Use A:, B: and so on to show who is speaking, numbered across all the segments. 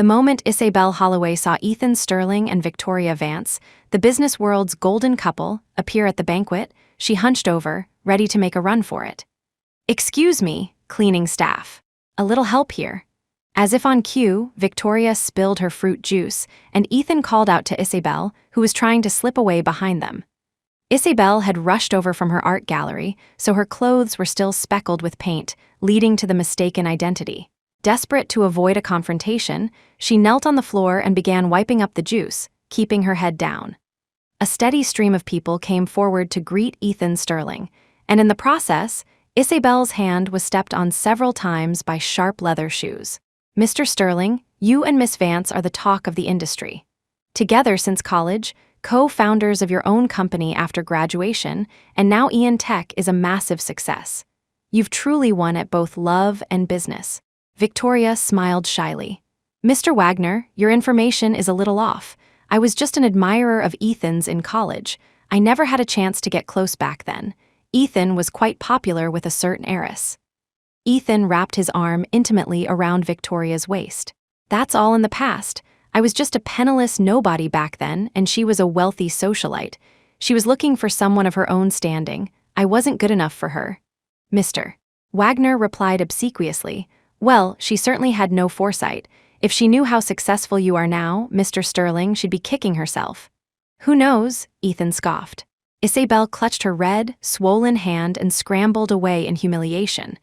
A: The moment Isabel Holloway saw Ethan Sterling and Victoria Vance, the business world's golden couple, appear at the banquet, she hunched over, ready to make a run for it. "Excuse me, cleaning staff. A little help here." As if on cue, Victoria spilled her fruit juice, and Ethan called out to Isabel, who was trying to slip away behind them. Isabel had rushed over from her art gallery, so her clothes were still speckled with paint, leading to the mistaken identity. Desperate to avoid a confrontation, she knelt on the floor and began wiping up the juice, keeping her head down. A steady stream of people came forward to greet Ethan Sterling, and in the process, Isabel's hand was stepped on several times by sharp leather shoes. "Mr. Sterling, you and Miss Vance are the talk of the industry. Together since college, co-founders of your own company after graduation, and now Ian Tech is a massive success. You've truly won at both love and business." Victoria smiled shyly. "Mr. Wagner, your information is a little off. I was just an admirer of Ethan's in college. I never had a chance to get close back then. Ethan was quite popular with a certain heiress." Ethan wrapped his arm intimately around Victoria's waist. "That's all in the past. I was just a penniless nobody back then, and she was a wealthy socialite. She was looking for someone of her own standing. I wasn't good enough for her." Mr. Wagner replied obsequiously, "Well, she certainly had no foresight. If she knew how successful you are now, Mr. Sterling, she'd be kicking herself." "Who knows?" Ethan scoffed. Isabel clutched her red, swollen hand and scrambled away in humiliation.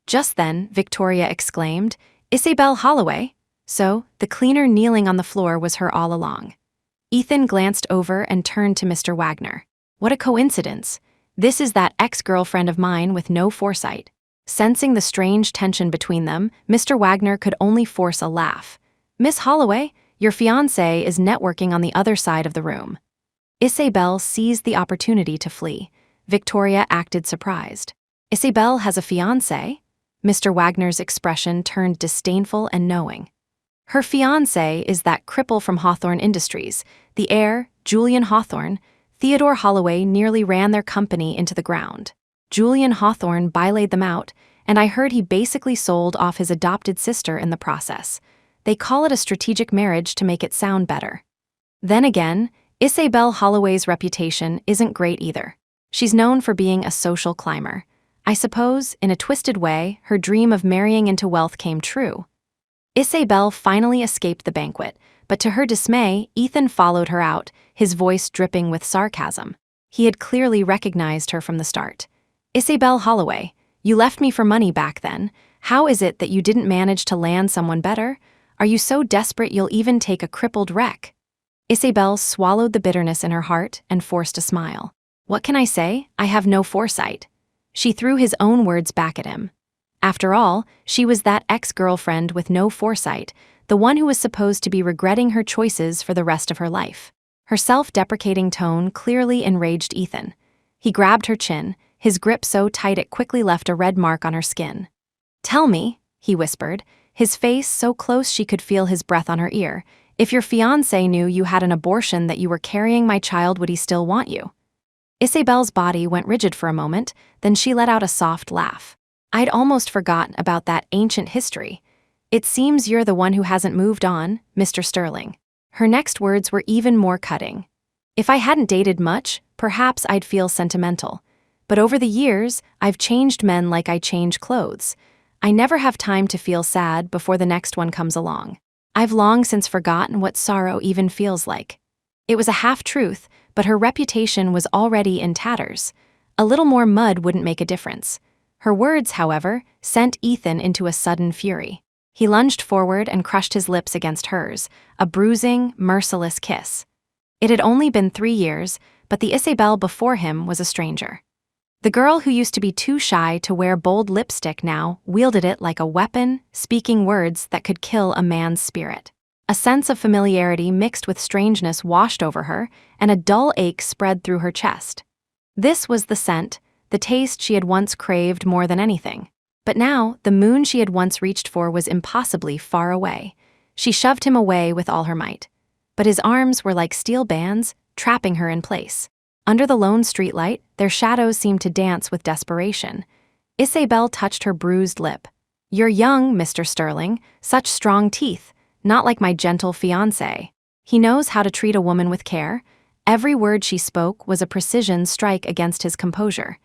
A: Just then, Victoria exclaimed, "Isabel Holloway!" So, the cleaner kneeling on the floor was her all along. Ethan glanced over and turned to Mr. Wagner. "What a coincidence. This is that ex-girlfriend of mine with no foresight." Sensing the strange tension between them, Mr. Wagner could only force a laugh. "Miss Holloway, your fiancé is networking on the other side of the room." Isabel seized the opportunity to flee. Victoria acted surprised. "Isabel has a fiancé?" Mr. Wagner's expression turned disdainful and knowing. "Her fiancé is that cripple from Hawthorne Industries, the heir, Julian Hawthorne. Theodore Holloway nearly ran their company into the ground. Julian Hawthorne buylaid them out, and I heard he basically sold off his adopted sister in the process. They call it a strategic marriage to make it sound better. Then again, Isabel Holloway's reputation isn't great either. She's known for being a social climber. I suppose, in a twisted way, her dream of marrying into wealth came true." Isabel finally escaped the banquet, but to her dismay, Ethan followed her out, his voice dripping with sarcasm. He had clearly recognized her from the start. "Isabel Holloway, you left me for money back then. How is it that you didn't manage to land someone better? Are you so desperate you'll even take a crippled wreck?" Isabel swallowed the bitterness in her heart and forced a smile. "What can I say? I have no foresight." She threw his own words back at him. After all, she was that ex-girlfriend with no foresight, the one who was supposed to be regretting her choices for the rest of her life. Her self-deprecating tone clearly enraged Ethan. He grabbed her chin, his grip so tight it quickly left a red mark on her skin. "Tell me," he whispered, his face so close she could feel his breath on her ear, "if your fiancé knew you had an abortion that you were carrying my child, would he still want you?" Isabel's body went rigid for a moment, then she let out a soft laugh. "I'd almost forgotten about that ancient history. It seems you're the one who hasn't moved on, Mr. Sterling." Her next words were even more cutting. "If I hadn't dated much, perhaps I'd feel sentimental. But over the years, I've changed men like I change clothes. I never have time to feel sad before the next one comes along. I've long since forgotten what sorrow even feels like." It was a half-truth, but her reputation was already in tatters. A little more mud wouldn't make a difference. Her words, however, sent Ethan into a sudden fury. He lunged forward and crushed his lips against hers, a bruising, merciless kiss. It had only been 3 years, but the Isabel before him was a stranger. The girl who used to be too shy to wear bold lipstick now wielded it like a weapon, speaking words that could kill a man's spirit. A sense of familiarity mixed with strangeness washed over her, and a dull ache spread through her chest. This was the scent, the taste she had once craved more than anything. But now, the moon she had once reached for was impossibly far away. She shoved him away with all her might. But his arms were like steel bands, trapping her in place. Under the lone streetlight, their shadows seemed to dance with desperation. Isabel touched her bruised lip. "You're young, Mr. Sterling, such strong teeth. Not like my gentle fiancé. He knows how to treat a woman with care. Every word she spoke was a precision strike against his composure.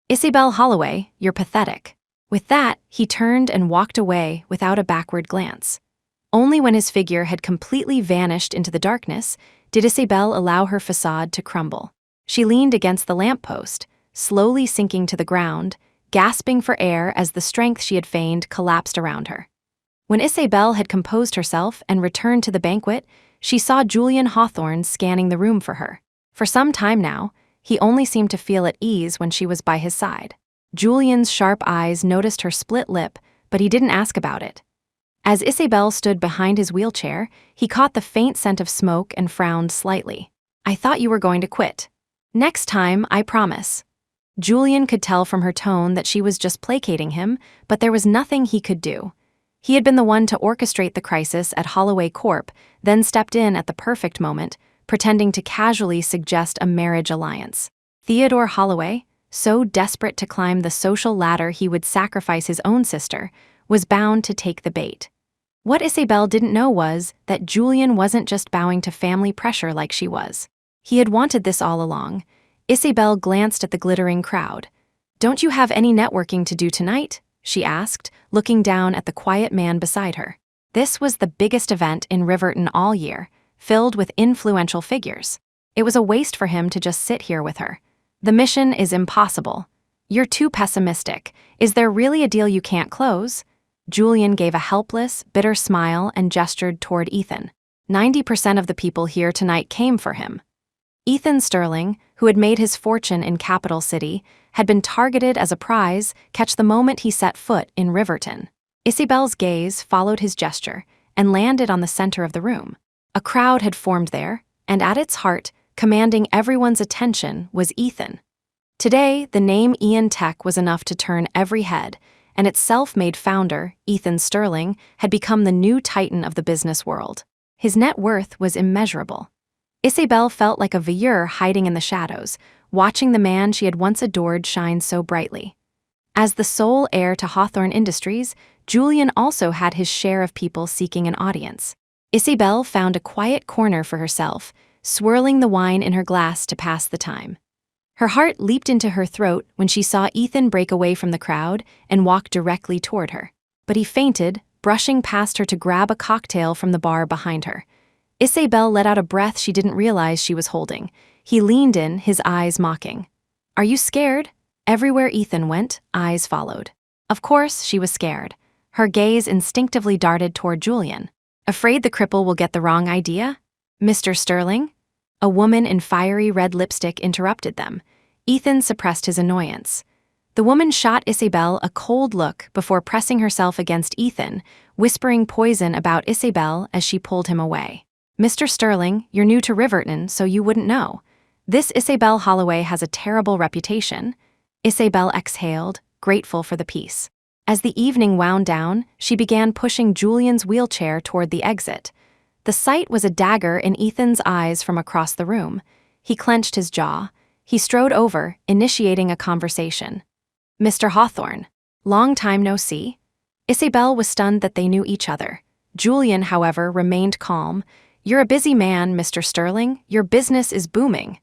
A: Isabel Holloway, you're pathetic. With that, he turned and walked away without a backward glance. Only when his figure had completely vanished into the darkness did Isabel allow her facade to crumble. She leaned against the lamppost, slowly sinking to the ground, gasping for air as the strength she had feigned collapsed around her. When Isabel had composed herself and returned to the banquet, she saw Julian Hawthorne scanning the room for her. For some time now, he only seemed to feel at ease when she was by his side. Julian's sharp eyes noticed her split lip, but he didn't ask about it. As Isabel stood behind his wheelchair, he caught the faint scent of smoke and frowned slightly. I thought you were going to quit. Next time, I promise. Julian could tell from her tone that she was just placating him, but there was nothing he could do. He had been the one to orchestrate the crisis at Holloway Corp., then stepped in at the perfect moment, pretending to casually suggest a marriage alliance. Theodore Holloway, so desperate to climb the social ladder he would sacrifice his own sister, was bound to take the bait. What Isabel didn't know was that Julian wasn't just bowing to family pressure like she was. He had wanted this all along. Isabel glanced at the glittering crowd. Don't you have any networking to do tonight? She asked, looking down at the quiet man beside her. This was the biggest event in Riverton all year, filled with influential figures. It was a waste for him to just sit here with her. The mission is impossible. You're too pessimistic. Is there really a deal you can't close? Julian gave a helpless, bitter smile and gestured toward Ethan. 90% of the people here tonight came for him. Ethan Sterling, who had made his fortune in Capital City, had been targeted as a prize catch the moment he set foot in Riverton. Isabel's gaze followed his gesture and landed on the center of the room. A crowd had formed there, and at its heart, commanding everyone's attention, was Ethan. Today, the name Ian Tech was enough to turn every head, and its self-made founder, Ethan Sterling, had become the new titan of the business world. His net worth was immeasurable. Isabel felt like a voyeur hiding in the shadows, watching the man she had once adored shine so brightly. As the sole heir to Hawthorne Industries, Julian also had his share of people seeking an audience. Isabel found a quiet corner for herself, swirling the wine in her glass to pass the time. Her heart leaped into her throat when she saw Ethan break away from the crowd and walk directly toward her. But he fainted, brushing past her to grab a cocktail from the bar behind her. Isabel let out a breath she didn't realize she was holding. He leaned in, his eyes mocking. Are you scared? Everywhere Ethan went, eyes followed. Of course, she was scared. Her gaze instinctively darted toward Julian. Afraid the cripple will get the wrong idea? Mr. Sterling? A woman in fiery red lipstick interrupted them. Ethan suppressed his annoyance. The woman shot Isabel a cold look before pressing herself against Ethan, whispering poison about Isabel as she pulled him away. Mr. Sterling, you're new to Riverton, so you wouldn't know. This Isabel Holloway has a terrible reputation. Isabel exhaled, grateful for the peace. As the evening wound down, she began pushing Julian's wheelchair toward the exit. The sight was a dagger in Ethan's eyes from across the room. He clenched his jaw. He strode over, initiating a conversation. Mr. Hawthorne. Long time no see. Isabel was stunned that they knew each other. Julian, however, remained calm. You're a busy man, Mr. Sterling. Your business is booming.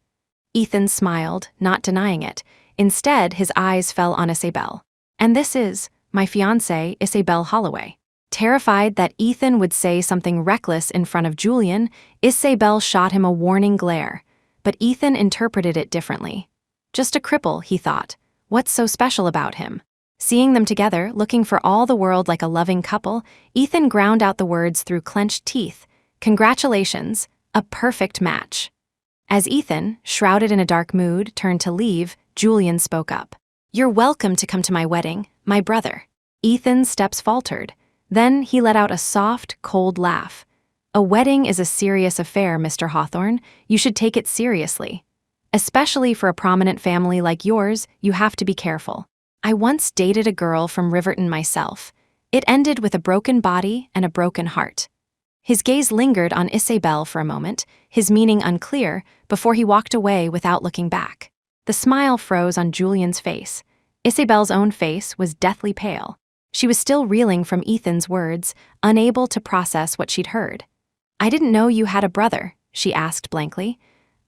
A: Ethan smiled, not denying it. Instead, his eyes fell on Isabel. And this is my fiancé, Isabel Holloway. Terrified that Ethan would say something reckless in front of Julian, Isabel shot him a warning glare. But Ethan interpreted it differently. Just a cripple, he thought. What's so special about him? Seeing them together, looking for all the world like a loving couple, Ethan ground out the words through clenched teeth. Congratulations, a perfect match. As Ethan, shrouded in a dark mood, turned to leave, Julian spoke up. You're welcome to come to my wedding, my brother. Ethan's steps faltered. Then he let out a soft, cold laugh. A wedding is a serious affair, Mr. Hawthorne. You should take it seriously. Especially for a prominent family like yours, you have to be careful. I once dated a girl from Riverton myself. It ended with a broken body and a broken heart. His gaze lingered on Isabel for a moment, his meaning unclear, before he walked away without looking back. The smile froze on Julian's face. Isabel's own face was deathly pale. She was still reeling from Ethan's words, unable to process what she'd heard. "I didn't know you had a brother," she asked blankly.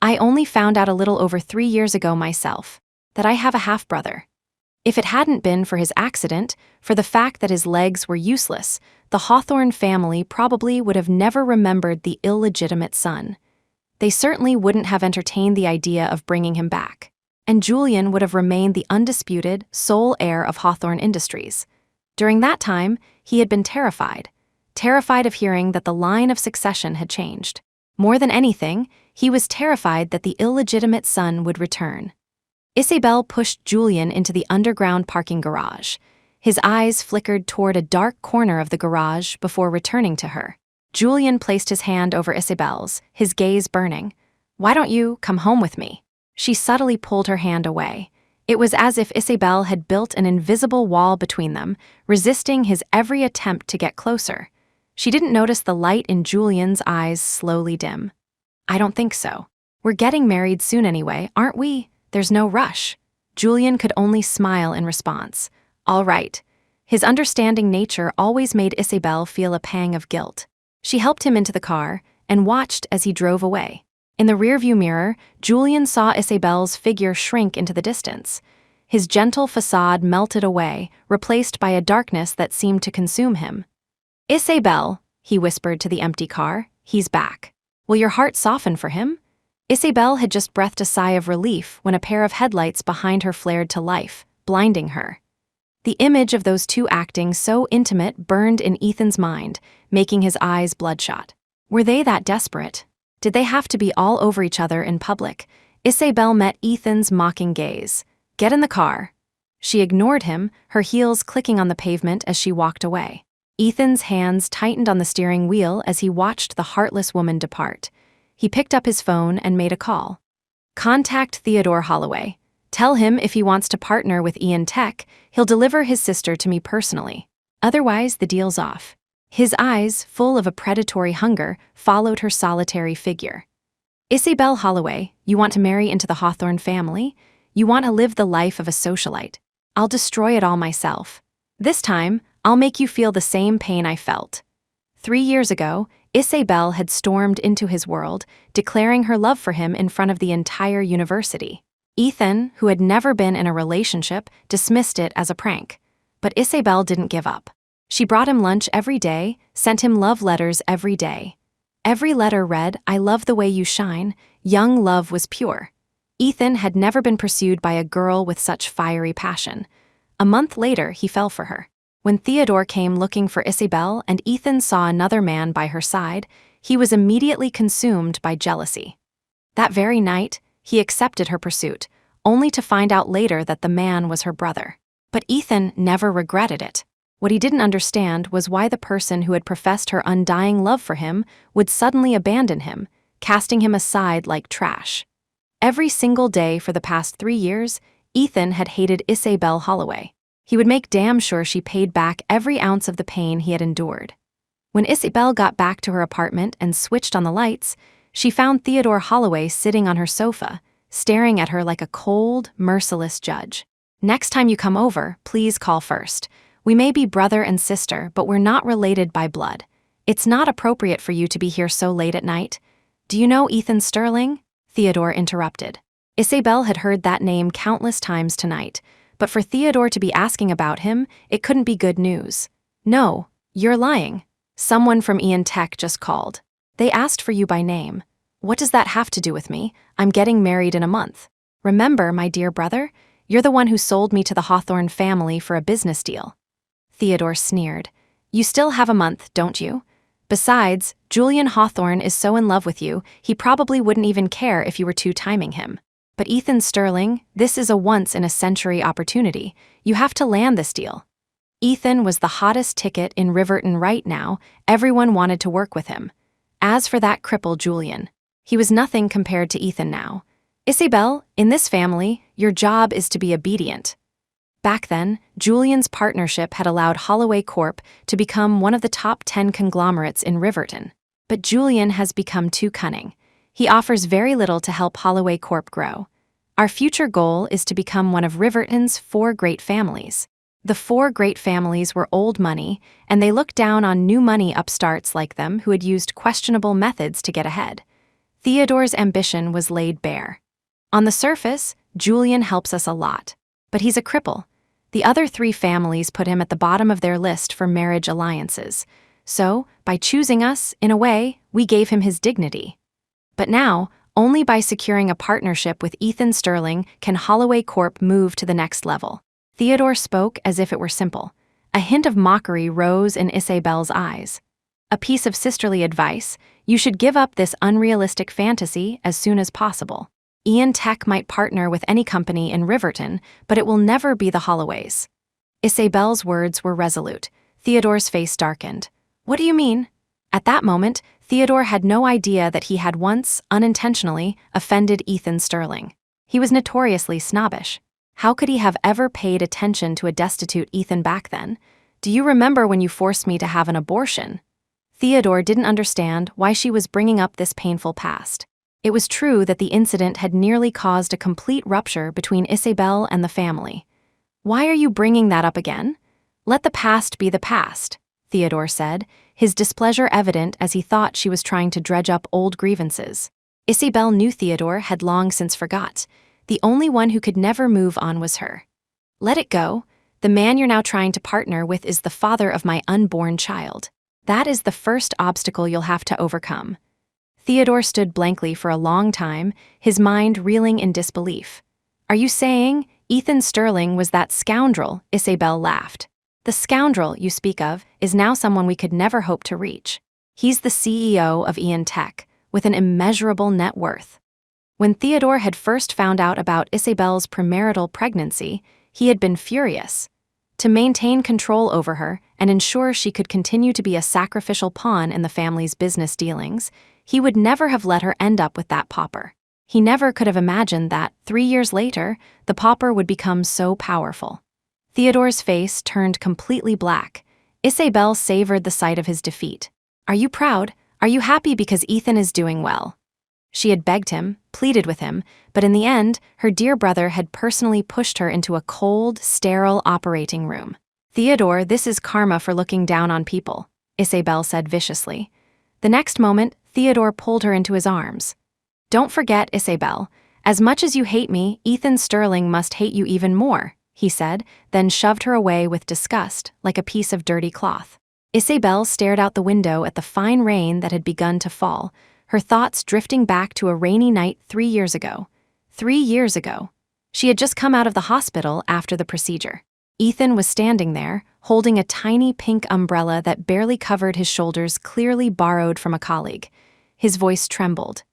A: "I only found out a little over 3 years ago myself, that I have a half-brother." If it hadn't been for his accident, for the fact that his legs were useless, the Hawthorne family probably would have never remembered the illegitimate son. They certainly wouldn't have entertained the idea of bringing him back. And Julian would have remained the undisputed, sole heir of Hawthorne Industries. During that time, he had been terrified of hearing that the line of succession had changed. More than anything, he was terrified that the illegitimate son would return. Isabel pushed Julian into the underground parking garage. His eyes flickered toward a dark corner of the garage before returning to her. Julian placed his hand over Isabel's, his gaze burning. "Why don't you come home with me?" She subtly pulled her hand away. It was as if Isabel had built an invisible wall between them, resisting his every attempt to get closer. She didn't notice the light in Julian's eyes slowly dim. "I don't think so. We're getting married soon anyway, aren't we? There's no rush." Julian could only smile in response. "All right." His understanding nature always made Isabel feel a pang of guilt. She helped him into the car and watched as he drove away. In the rearview mirror, Julian saw Isabel's figure shrink into the distance. His gentle facade melted away, replaced by a darkness that seemed to consume him. "Isabel," he whispered to the empty car, "he's back. Will your heart soften for him?" Isabel had just breathed a sigh of relief when a pair of headlights behind her flared to life, blinding her. The image of those two acting so intimate burned in Ethan's mind, making his eyes bloodshot. Were they that desperate? Did they have to be all over each other in public? Isabel met Ethan's mocking gaze. "Get in the car." She ignored him, her heels clicking on the pavement as she walked away. Ethan's hands tightened on the steering wheel as he watched the heartless woman depart. He picked up his phone and made a call. "Contact Theodore Holloway. Tell him if he wants to partner with Ian Tech, he'll deliver his sister to me personally. Otherwise, the deal's off." His eyes, full of a predatory hunger, followed her solitary figure. "Isabel Holloway, you want to marry into the Hawthorne family? You want to live the life of a socialite? I'll destroy it all myself. This time, I'll make you feel the same pain I felt." 3 years ago, Isabel had stormed into his world, declaring her love for him in front of the entire university. Ethan, who had never been in a relationship, dismissed it as a prank. But Isabel didn't give up. She brought him lunch every day, sent him love letters every day. Every letter read, "I love the way you shine." Young love was pure. Ethan had never been pursued by a girl with such fiery passion. A month later, he fell for her. When Theodore came looking for Isabel and Ethan saw another man by her side, he was immediately consumed by jealousy. That very night, he accepted her pursuit, only to find out later that the man was her brother. But Ethan never regretted it. What he didn't understand was why the person who had professed her undying love for him would suddenly abandon him, casting him aside like trash. Every single day for the past 3 years, Ethan had hated Isabel Holloway. He would make damn sure she paid back every ounce of the pain he had endured. When Isabel got back to her apartment and switched on the lights, she found Theodore Holloway sitting on her sofa, staring at her like a cold, merciless judge. "Next time you come over, please call first. We may be brother and sister, but we're not related by blood. It's not appropriate for you to be here so late at night. Do you know Ethan Sterling?" Theodore interrupted. Isabel had heard that name countless times tonight, but for Theodore to be asking about him, it couldn't be good news. "No, you're lying. Someone from Ian Tech just called. They asked for you by name." "What does that have to do with me? I'm getting married in a month. Remember, my dear brother, you're the one who sold me to the Hawthorne family for a business deal." Theodore sneered. "You still have a month, don't you? Besides, Julian Hawthorne is so in love with you, he probably wouldn't even care if you were two-timing him. But Ethan Sterling, this is a once-in-a-century opportunity. You have to land this deal." Ethan was the hottest ticket in Riverton right now. Everyone wanted to work with him. As for that crippled Julian, he was nothing compared to Ethan now. "Isabel, in this family, your job is to be obedient." Back then, Julian's partnership had allowed Holloway Corp. to become one of the top 10 conglomerates in Riverton. But Julian has become too cunning. He offers very little to help Holloway Corp. grow. "Our future goal is to become one of Riverton's 4 great families." The four great families were old money, and they looked down on new money upstarts like them who had used questionable methods to get ahead. Theodore's ambition was laid bare. On the surface, Julian helps us a lot, but he's a cripple. The other three families put him at the bottom of their list for marriage alliances. So, by choosing us, in a way, we gave him his dignity. But now, only by securing a partnership with Ethan Sterling can Holloway Corp move to the next level. Theodore spoke as if it were simple. A hint of mockery rose in Isabel's eyes. A piece of sisterly advice: you should give up this unrealistic fantasy as soon as possible. Ian Tech might partner with any company in Riverton, but it will never be the Holloways. Isabel's words were resolute. Theodore's face darkened. What do you mean? At that moment, Theodore had no idea that he had once, unintentionally, offended Ethan Sterling. He was notoriously snobbish. How could he have ever paid attention to a destitute Ethan back then? Do you remember when you forced me to have an abortion? Theodore didn't understand why she was bringing up this painful past. It was true that the incident had nearly caused a complete rupture between Isabel and the family. Why are you bringing that up again? Let the past be the past, Theodore said, his displeasure evident as he thought she was trying to dredge up old grievances. Isabel knew Theodore had long since forgot. The only one who could never move on was her. Let it go. The man you're now trying to partner with is the father of my unborn child. That is the first obstacle you'll have to overcome. Theodore stood blankly for a long time, his mind reeling in disbelief. Are you saying Ethan Sterling was that scoundrel? Isabel laughed. The scoundrel you speak of is now someone we could never hope to reach. He's the CEO of Ian Tech, with an immeasurable net worth. When Theodore had first found out about Isabel's premarital pregnancy, he had been furious. To maintain control over her and ensure she could continue to be a sacrificial pawn in the family's business dealings, he would never have let her end up with that pauper. He never could have imagined that, 3 years later, the pauper would become so powerful. Theodore's face turned completely black. Isabel savored the sight of his defeat. Are you proud? Are you happy because Ethan is doing well? She had begged him, pleaded with him, but in the end, her dear brother had personally pushed her into a cold, sterile operating room. Theodore, this is karma for looking down on people, Isabel said viciously. The next moment, Theodore pulled her into his arms. Don't forget, Isabel, as much as you hate me, Ethan Sterling must hate you even more, he said, then shoved her away with disgust, like a piece of dirty cloth. Isabel stared out the window at the fine rain that had begun to fall, her thoughts drifting back to a rainy night 3 years ago. 3 years ago. She had just come out of the hospital after the procedure. Ethan was standing there, holding a tiny pink umbrella that barely covered his shoulders, clearly borrowed from a colleague. His voice trembled.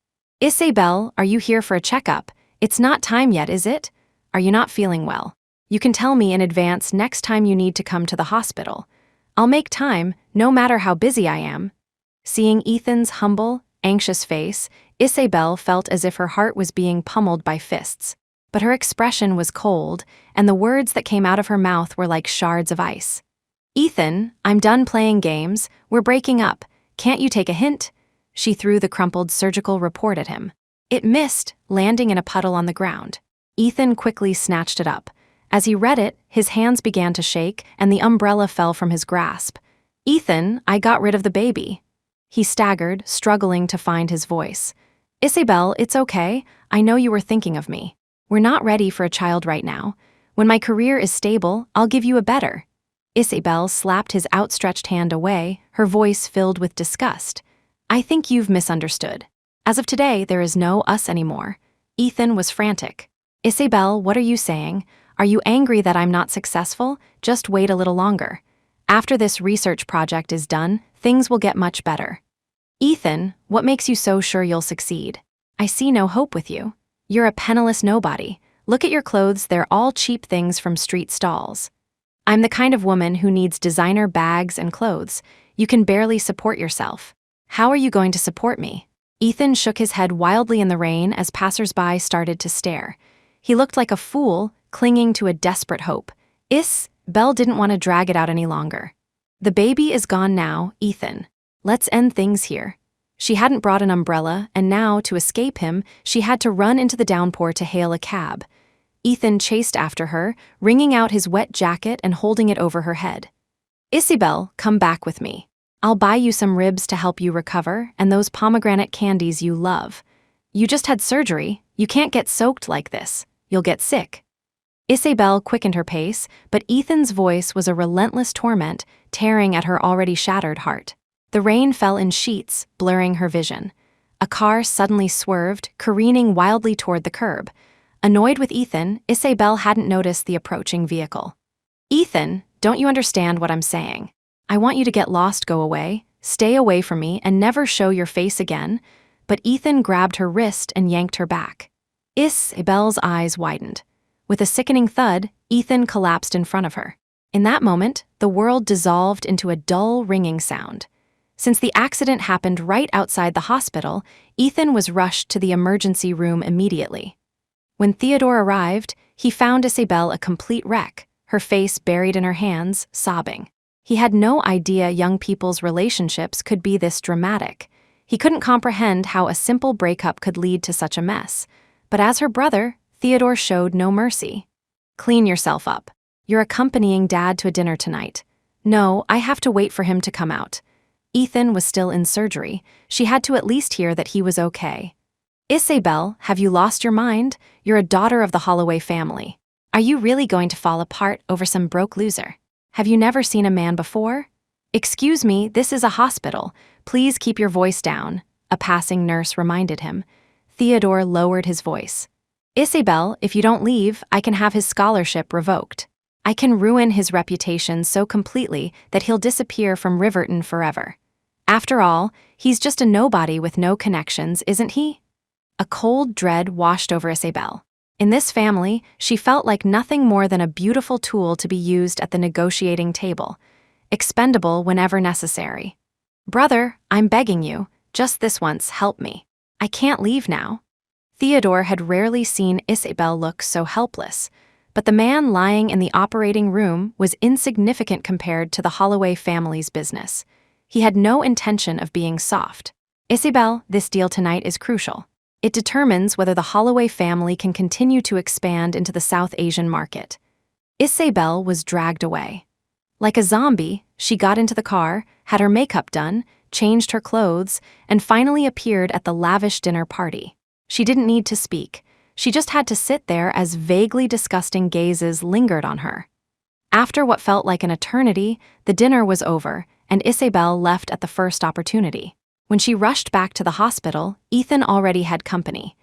A: Isabel, are you here for a checkup? It's not time yet, is it? Are you not feeling well? You can tell me in advance next time you need to come to the hospital. I'll make time, no matter how busy I am. Seeing Ethan's humble, anxious face, Isabel felt as if her heart was being pummeled by fists. But her expression was cold, and the words that came out of her mouth were like shards of ice. Ethan, I'm done playing games. We're breaking up. Can't you take a hint? She threw the crumpled surgical report at him. It missed, landing in a puddle on the ground. Ethan quickly snatched it up. As he read it, his hands began to shake, and the umbrella fell from his grasp. Ethan, I got rid of the baby. He staggered, struggling to find his voice. Isabel, it's okay. I know you were thinking of me. We're not ready for a child right now. When my career is stable, I'll give you a better. Isabel slapped his outstretched hand away, her voice filled with disgust. I think you've misunderstood. As of today, there is no us anymore. Ethan was frantic. Isabel, what are you saying? Are you angry that I'm not successful? Just wait a little longer. After this research project is done, things will get much better. Ethan, what makes you so sure you'll succeed? I see no hope with you. You're a penniless nobody. Look at your clothes, they're all cheap things from street stalls. I'm the kind of woman who needs designer bags and clothes. You can barely support yourself. How are you going to support me? Ethan shook his head wildly in the rain as passers-by started to stare. He looked like a fool, clinging to a desperate hope. Belle didn't want to drag it out any longer. The baby is gone now, Ethan. Let's end things here. She hadn't brought an umbrella, and now, to escape him, she had to run into the downpour to hail a cab. Ethan chased after her, wringing out his wet jacket and holding it over her head. "Isabel, come back with me. I'll buy you some ribs to help you recover and those pomegranate candies you love. You just had surgery. You can't get soaked like this. You'll get sick." Isabel quickened her pace, but Ethan's voice was a relentless torment, tearing at her already shattered heart. The rain fell in sheets, blurring her vision. A car suddenly swerved, careening wildly toward the curb. Annoyed with Ethan, Isabel hadn't noticed the approaching vehicle. "Ethan, don't you understand what I'm saying? I want you to get lost, go away, stay away from me, and never show your face again." But Ethan grabbed her wrist and yanked her back. Isabel's eyes widened. With a sickening thud, Ethan collapsed in front of her. In that moment, the world dissolved into a dull, ringing sound. Since the accident happened right outside the hospital, Ethan was rushed to the emergency room immediately. When Theodore arrived, he found Isabel a complete wreck, her face buried in her hands, sobbing. He had no idea young people's relationships could be this dramatic. He couldn't comprehend how a simple breakup could lead to such a mess. But as her brother, Theodore showed no mercy. "Clean yourself up. You're accompanying Dad to a dinner tonight." "No, I have to wait for him to come out." Ethan was still in surgery. She had to at least hear that he was okay. "Isabel, have you lost your mind? You're a daughter of the Holloway family. Are you really going to fall apart over some broke loser? Have you never seen a man before?" "Excuse me, this is a hospital. Please keep your voice down," a passing nurse reminded him. Theodore lowered his voice. "Isabel, if you don't leave, I can have his scholarship revoked. I can ruin his reputation so completely that he'll disappear from Riverton forever. After all, he's just a nobody with no connections, isn't he?" A cold dread washed over Isabel. In this family, she felt like nothing more than a beautiful tool to be used at the negotiating table, expendable whenever necessary. "Brother, I'm begging you, just this once, help me. I can't leave now." Theodore had rarely seen Isabel look so helpless, but the man lying in the operating room was insignificant compared to the Holloway family's business. He had no intention of being soft. "Isabel, this deal tonight is crucial. It determines whether the Holloway family can continue to expand into the South Asian market." Isabel was dragged away. Like a zombie, she got into the car, had her makeup done, changed her clothes, and finally appeared at the lavish dinner party. She didn't need to speak. She just had to sit there as vaguely disgusting gazes lingered on her. After what felt like an eternity, the dinner was over, and Isabel left at the first opportunity. When she rushed back to the hospital, Ethan already had company.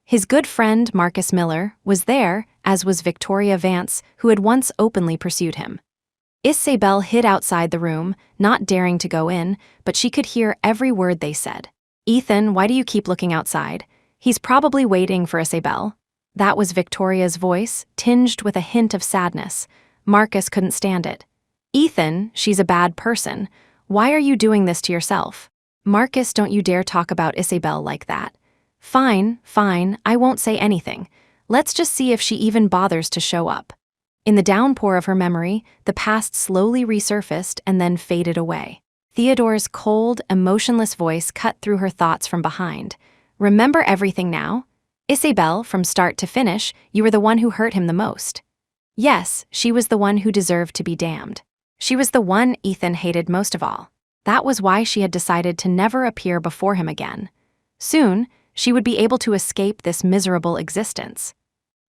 A: His good friend, Marcus Miller, was there, as was Victoria Vance, who had once openly pursued him. Isabel hid outside the room, not daring to go in, but she could hear every word they said. "Ethan, why do you keep looking outside? He's probably waiting for Isabel." That was Victoria's voice, tinged with a hint of sadness. Marcus couldn't stand it. "Ethan, she's a bad person. Why are you doing this to yourself?" "Marcus, don't you dare talk about Isabel like that." Fine, I won't say anything. Let's just see if she even bothers to show up." In the downpour of her memory, the past slowly resurfaced and then faded away. Theodore's cold, emotionless voice cut through her thoughts from behind. "Remember everything now? Isabel, from start to finish, you were the one who hurt him the most." Yes, she was the one who deserved to be damned. She was the one Ethan hated most of all. That was why she had decided to never appear before him again. Soon, she would be able to escape this miserable existence.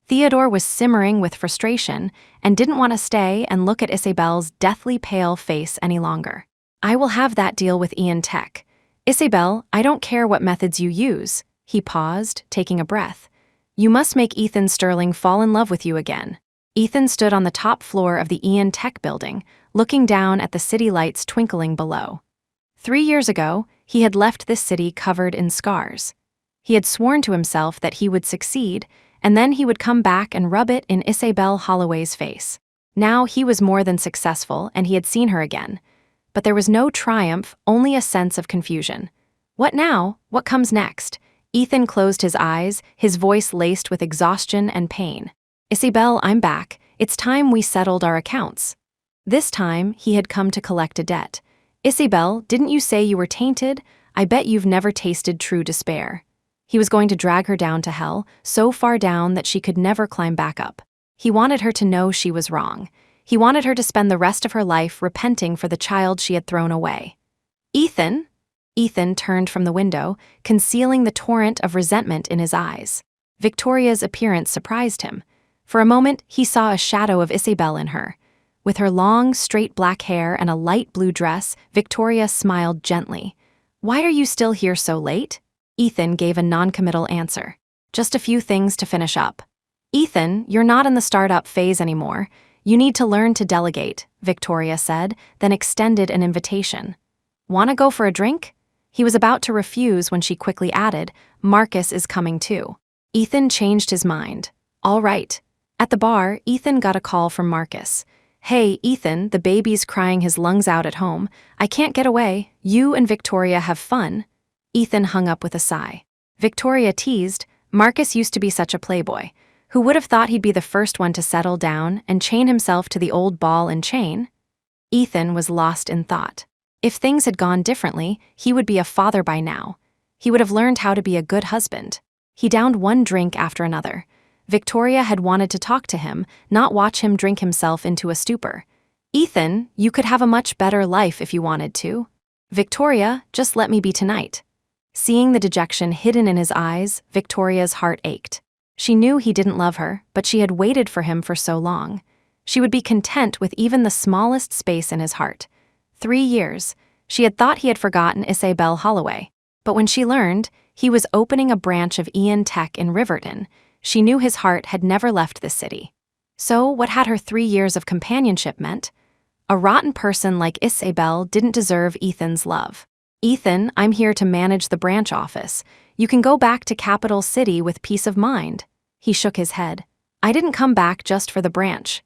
A: Theodore was simmering with frustration and didn't want to stay and look at Isabel's deathly pale face any longer. "I will have that deal with Ian Tech. Isabel, I don't care what methods you use." He paused, taking a breath. "You must make Ethan Sterling fall in love with you again." Ethan stood on the top floor of the Ian Tech building, looking down at the city lights twinkling below. 3 years ago, he had left this city covered in scars. He had sworn to himself that he would succeed, and then he would come back and rub it in Isabel Holloway's face. Now he was more than successful, and he had seen her again. But there was no triumph, only a sense of confusion. What now? What comes next? Ethan closed his eyes, his voice laced with exhaustion and pain. "Isabel, I'm back. It's time we settled our accounts." This time, he had come to collect a debt. "Isabel, didn't you say you were tainted? I bet you've never tasted true despair." He was going to drag her down to hell, so far down that she could never climb back up. He wanted her to know she was wrong. He wanted her to spend the rest of her life repenting for the child she had thrown away. Ethan? Ethan turned from the window, concealing the torrent of resentment in his eyes. Victoria's appearance surprised him. For a moment, he saw a shadow of Isabel in her. With her long, straight black hair and a light blue dress, Victoria smiled gently. "Why are you still here so late?" Ethan gave a non-committal answer. "Just a few things to finish up." "Ethan, you're not in the startup phase anymore. You need to learn to delegate," Victoria said, then extended an invitation. "Wanna go for a drink?" He was about to refuse when she quickly added, "Marcus is coming too." Ethan changed his mind. "All right." At the bar, Ethan got a call from Marcus. "Hey, Ethan, the baby's crying his lungs out at home. I can't get away. You and Victoria have fun." Ethan hung up with a sigh. Victoria teased, Marcus used to be such a playboy. Who would have thought he'd be the first one to settle down and chain himself to the old ball and chain? Ethan was lost in thought. If things had gone differently, he would be a father by now. He would have learned how to be a good husband. He downed one drink after another. Victoria had wanted to talk to him, not watch him drink himself into a stupor. "Ethan, you could have a much better life if you wanted to." "Victoria, just let me be tonight." Seeing the dejection hidden in his eyes, Victoria's heart ached. She knew he didn't love her, but she had waited for him for so long. She would be content with even the smallest space in his heart. 3 years. She had thought he had forgotten Isabel Holloway. But when she learned he was opening a branch of Ian Tech in Riverton, she knew his heart had never left this city. So what had her 3 years of companionship meant? A rotten person like Isabel didn't deserve Ethan's love. "Ethan, I'm here to manage the branch office. You can go back to Capital City with peace of mind." He shook his head. "I didn't come back just for the branch."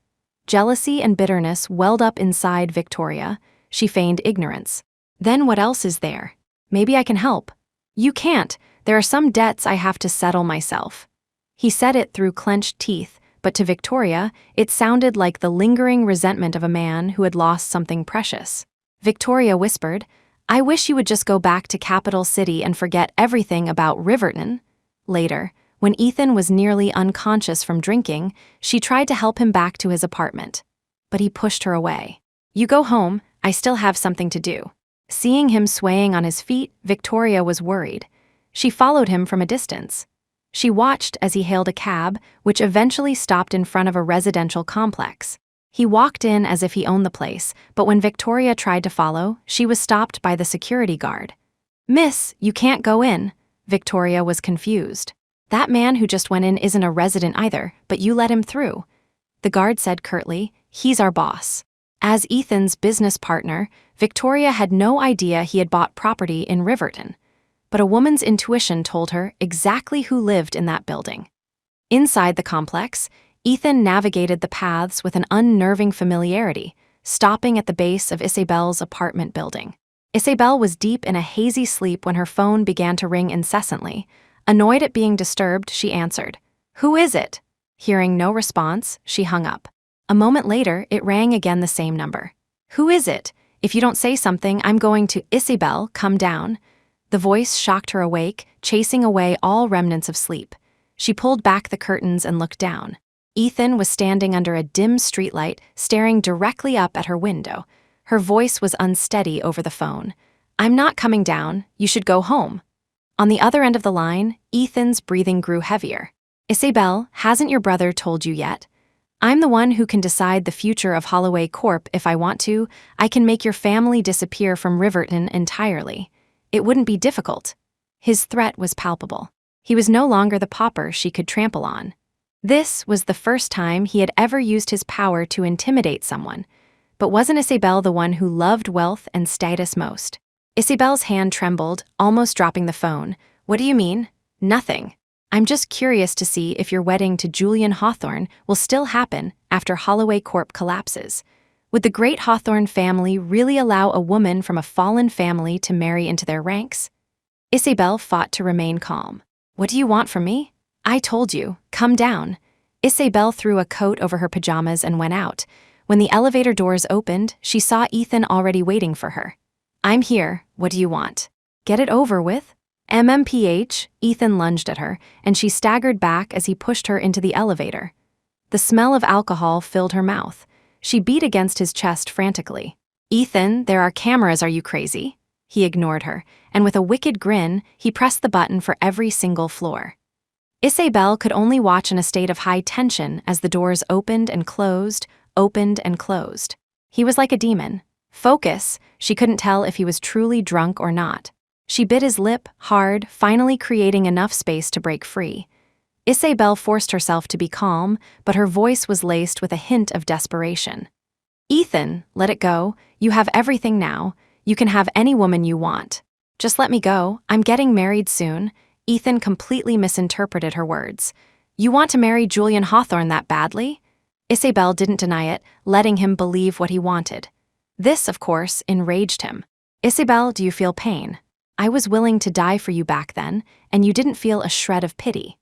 A: Jealousy and bitterness welled up inside Victoria. She feigned ignorance. "Then what else is there? Maybe I can help." "You can't. There are some debts I have to settle myself." He said it through clenched teeth, but to Victoria, it sounded like the lingering resentment of a man who had lost something precious. Victoria whispered, "I wish you would just go back to Capital City and forget everything about Riverton." Later, when Ethan was nearly unconscious from drinking, she tried to help him back to his apartment. But he pushed her away. "You go home, I still have something to do." Seeing him swaying on his feet, Victoria was worried. She followed him from a distance. She watched as he hailed a cab, which eventually stopped in front of a residential complex. He walked in as if he owned the place, but when Victoria tried to follow, she was stopped by the security guard. "Miss, you can't go in." Victoria was confused. "That man who just went in isn't a resident either, but you let him through." The guard said curtly, "He's our boss." As Ethan's business partner, Victoria had no idea he had bought property in Riverton. But a woman's intuition told her exactly who lived in that building. Inside the complex, Ethan navigated the paths with an unnerving familiarity, stopping at the base of Isabel's apartment building. Isabel was deep in a hazy sleep when her phone began to ring incessantly. Annoyed at being disturbed, she answered, "Who is it?" Hearing no response, she hung up. A moment later, it rang again, the same number. "Who is it? If you don't say something, I'm going to— Isabel, come down." The voice shocked her awake, chasing away all remnants of sleep. She pulled back the curtains and looked down. Ethan was standing under a dim streetlight, staring directly up at her window. Her voice was unsteady over the phone. "I'm not coming down. You should go home." On the other end of the line, Ethan's breathing grew heavier. "Isabel, hasn't your brother told you yet? I'm the one who can decide the future of Holloway Corp. If I want to. I can make your family disappear from Riverton entirely. It wouldn't be difficult." His threat was palpable. He was no longer the pauper she could trample on. This was the first time he had ever used his power to intimidate someone. But wasn't Isabel the one who loved wealth and status most? Isabel's hand trembled, almost dropping the phone. "What do you mean?" "Nothing. I'm just curious to see if your wedding to Julian Hawthorne will still happen after Holloway Corp collapses. Would the great Hawthorne family really allow a woman from a fallen family to marry into their ranks?" Isabel fought to remain calm. "What do you want from me?" "I told you, come down." Isabel threw a coat over her pajamas and went out. When the elevator doors opened, she saw Ethan already waiting for her. "I'm here. What do you want?" "Get it over with." MMPH, Ethan lunged at her, and she staggered back as he pushed her into the elevator. The smell of alcohol filled her mouth. She beat against his chest frantically. "Ethan, there are cameras, are you crazy?" He ignored her, and with a wicked grin, he pressed the button for every single floor. Isabel could only watch in a state of high tension as the doors opened and closed, opened and closed. He was like a demon. Focus, she couldn't tell if he was truly drunk or not. She bit his lip hard, finally creating enough space to break free. Isabel forced herself to be calm, but her voice was laced with a hint of desperation. "Ethan, let it go. You have everything now. You can have any woman you want. Just let me go. I'm getting married soon." Ethan completely misinterpreted her words. "You want to marry Julian Hawthorne that badly?" Isabel didn't deny it, letting him believe what he wanted. This, of course, enraged him. "Isabel, do you feel pain? I was willing to die for you back then, and you didn't feel a shred of pity.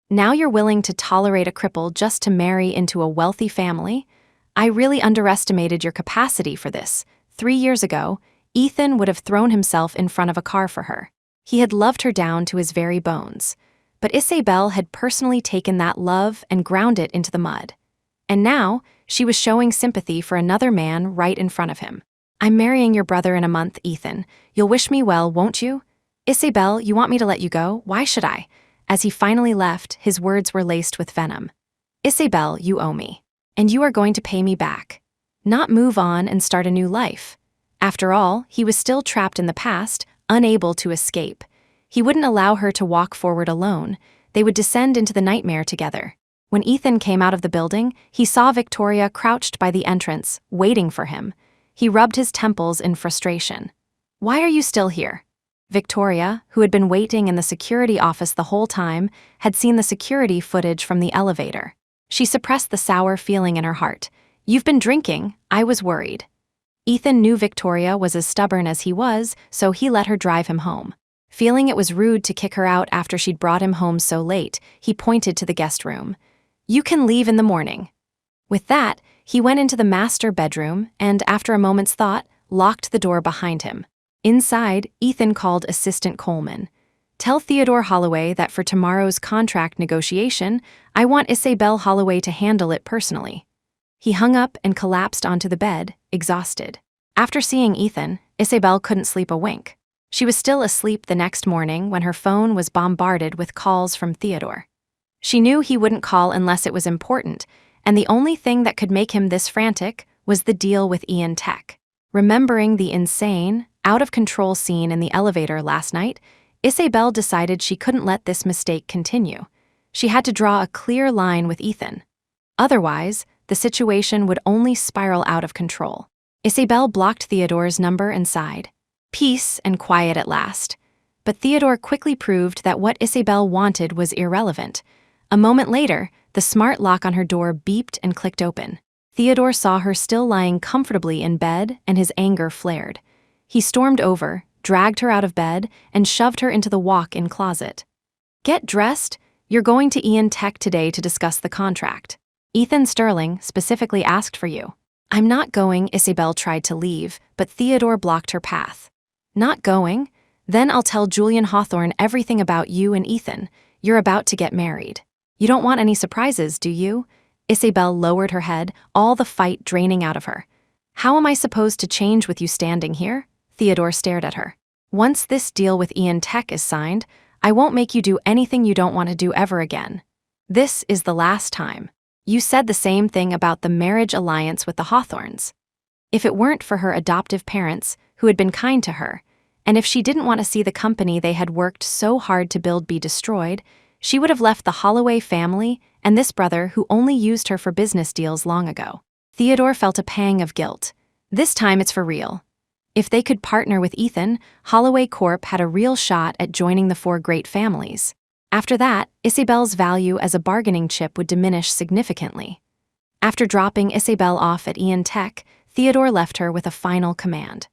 A: Now you're willing to tolerate a cripple just to marry into a wealthy family? I really underestimated your capacity for this. 3 years ago, Ethan would have thrown himself in front of a car for her. He had loved her down to his very bones. But Isabel had personally taken that love and ground it into the mud. And now, she was showing sympathy for another man right in front of him. "I'm marrying your brother in a month, Ethan. You'll wish me well, won't you?" "Isabel, you want me to let you go? Why should I?" As he finally left, his words were laced with venom. "Isabel, you owe me. And you are going to pay me back. Not move on and start a new life." After all, he was still trapped in the past, unable to escape. He wouldn't allow her to walk forward alone. They would descend into the nightmare together. When Ethan came out of the building, he saw Victoria crouched by the entrance, waiting for him. He rubbed his temples in frustration. "Why are you still here?" Victoria, who had been waiting in the security office the whole time, had seen the security footage from the elevator. She suppressed the sour feeling in her heart. "You've been drinking. I was worried." Ethan knew Victoria was as stubborn as he was, so he let her drive him home. Feeling it was rude to kick her out after she'd brought him home so late, he pointed to the guest room. "You can leave in the morning." With that, he went into the master bedroom and, after a moment's thought, locked the door behind him. Inside, Ethan called Assistant Coleman. "Tell Theodore Holloway that for tomorrow's contract negotiation, I want Isabel Holloway to handle it personally." He hung up and collapsed onto the bed, exhausted. After seeing Ethan, Isabel couldn't sleep a wink. She was still asleep the next morning when her phone was bombarded with calls from Theodore. She knew he wouldn't call unless it was important, and the only thing that could make him this frantic was the deal with Ian Tech. Remembering the insane, out-of-control scene in the elevator last night, Isabel decided she couldn't let this mistake continue. She had to draw a clear line with Ethan. Otherwise, the situation would only spiral out of control. Isabel blocked Theodore's number and sighed. Peace and quiet at last. But Theodore quickly proved that what Isabel wanted was irrelevant. A moment later, the smart lock on her door beeped and clicked open. Theodore saw her still lying comfortably in bed, and his anger flared. He stormed over, dragged her out of bed, and shoved her into the walk-in closet. "Get dressed. You're going to Ian Tech today to discuss the contract. Ethan Sterling specifically asked for you." "I'm not going," Isabel tried to leave, but Theodore blocked her path. "Not going? Then I'll tell Julian Hawthorne everything about you and Ethan. You're about to get married. You don't want any surprises, do you?" Isabel lowered her head, all the fight draining out of her. "How am I supposed to change with you standing here?" Theodore stared at her. "Once this deal with Ian Tech is signed, I won't make you do anything you don't want to do ever again. This is the last time. You said the same thing about the marriage alliance with the Hawthorns. If it weren't for her adoptive parents, who had been kind to her, and if she didn't want to see the company they had worked so hard to build be destroyed, she would have left the Holloway family and this brother who only used her for business deals long ago." Theodore felt a pang of guilt. This time it's for real. If they could partner with Ethan, Holloway Corp had a real shot at joining the 4 great families. After that, Isabel's value as a bargaining chip would diminish significantly. After dropping Isabel off at Ian Tech, Theodore left her with a final command.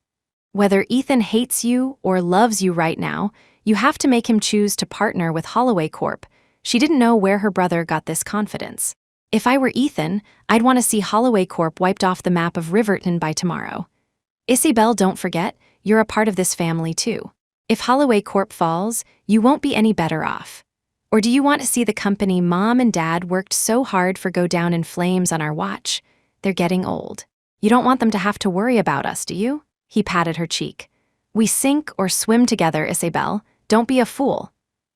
A: "Whether Ethan hates you or loves you right now, you have to make him choose to partner with Holloway Corp." She didn't know where her brother got this confidence. "If I were Ethan, I'd want to see Holloway Corp wiped off the map of Riverton by tomorrow. Isabel, don't forget, you're a part of this family too." If Holloway Corp falls, you won't be any better off. Or do you want to see the company Mom and Dad worked so hard for go down in flames on our watch? They're getting old. You don't want them to have to worry about us, do you? He patted her cheek. We sink or swim together, Isabel. Don't be a fool.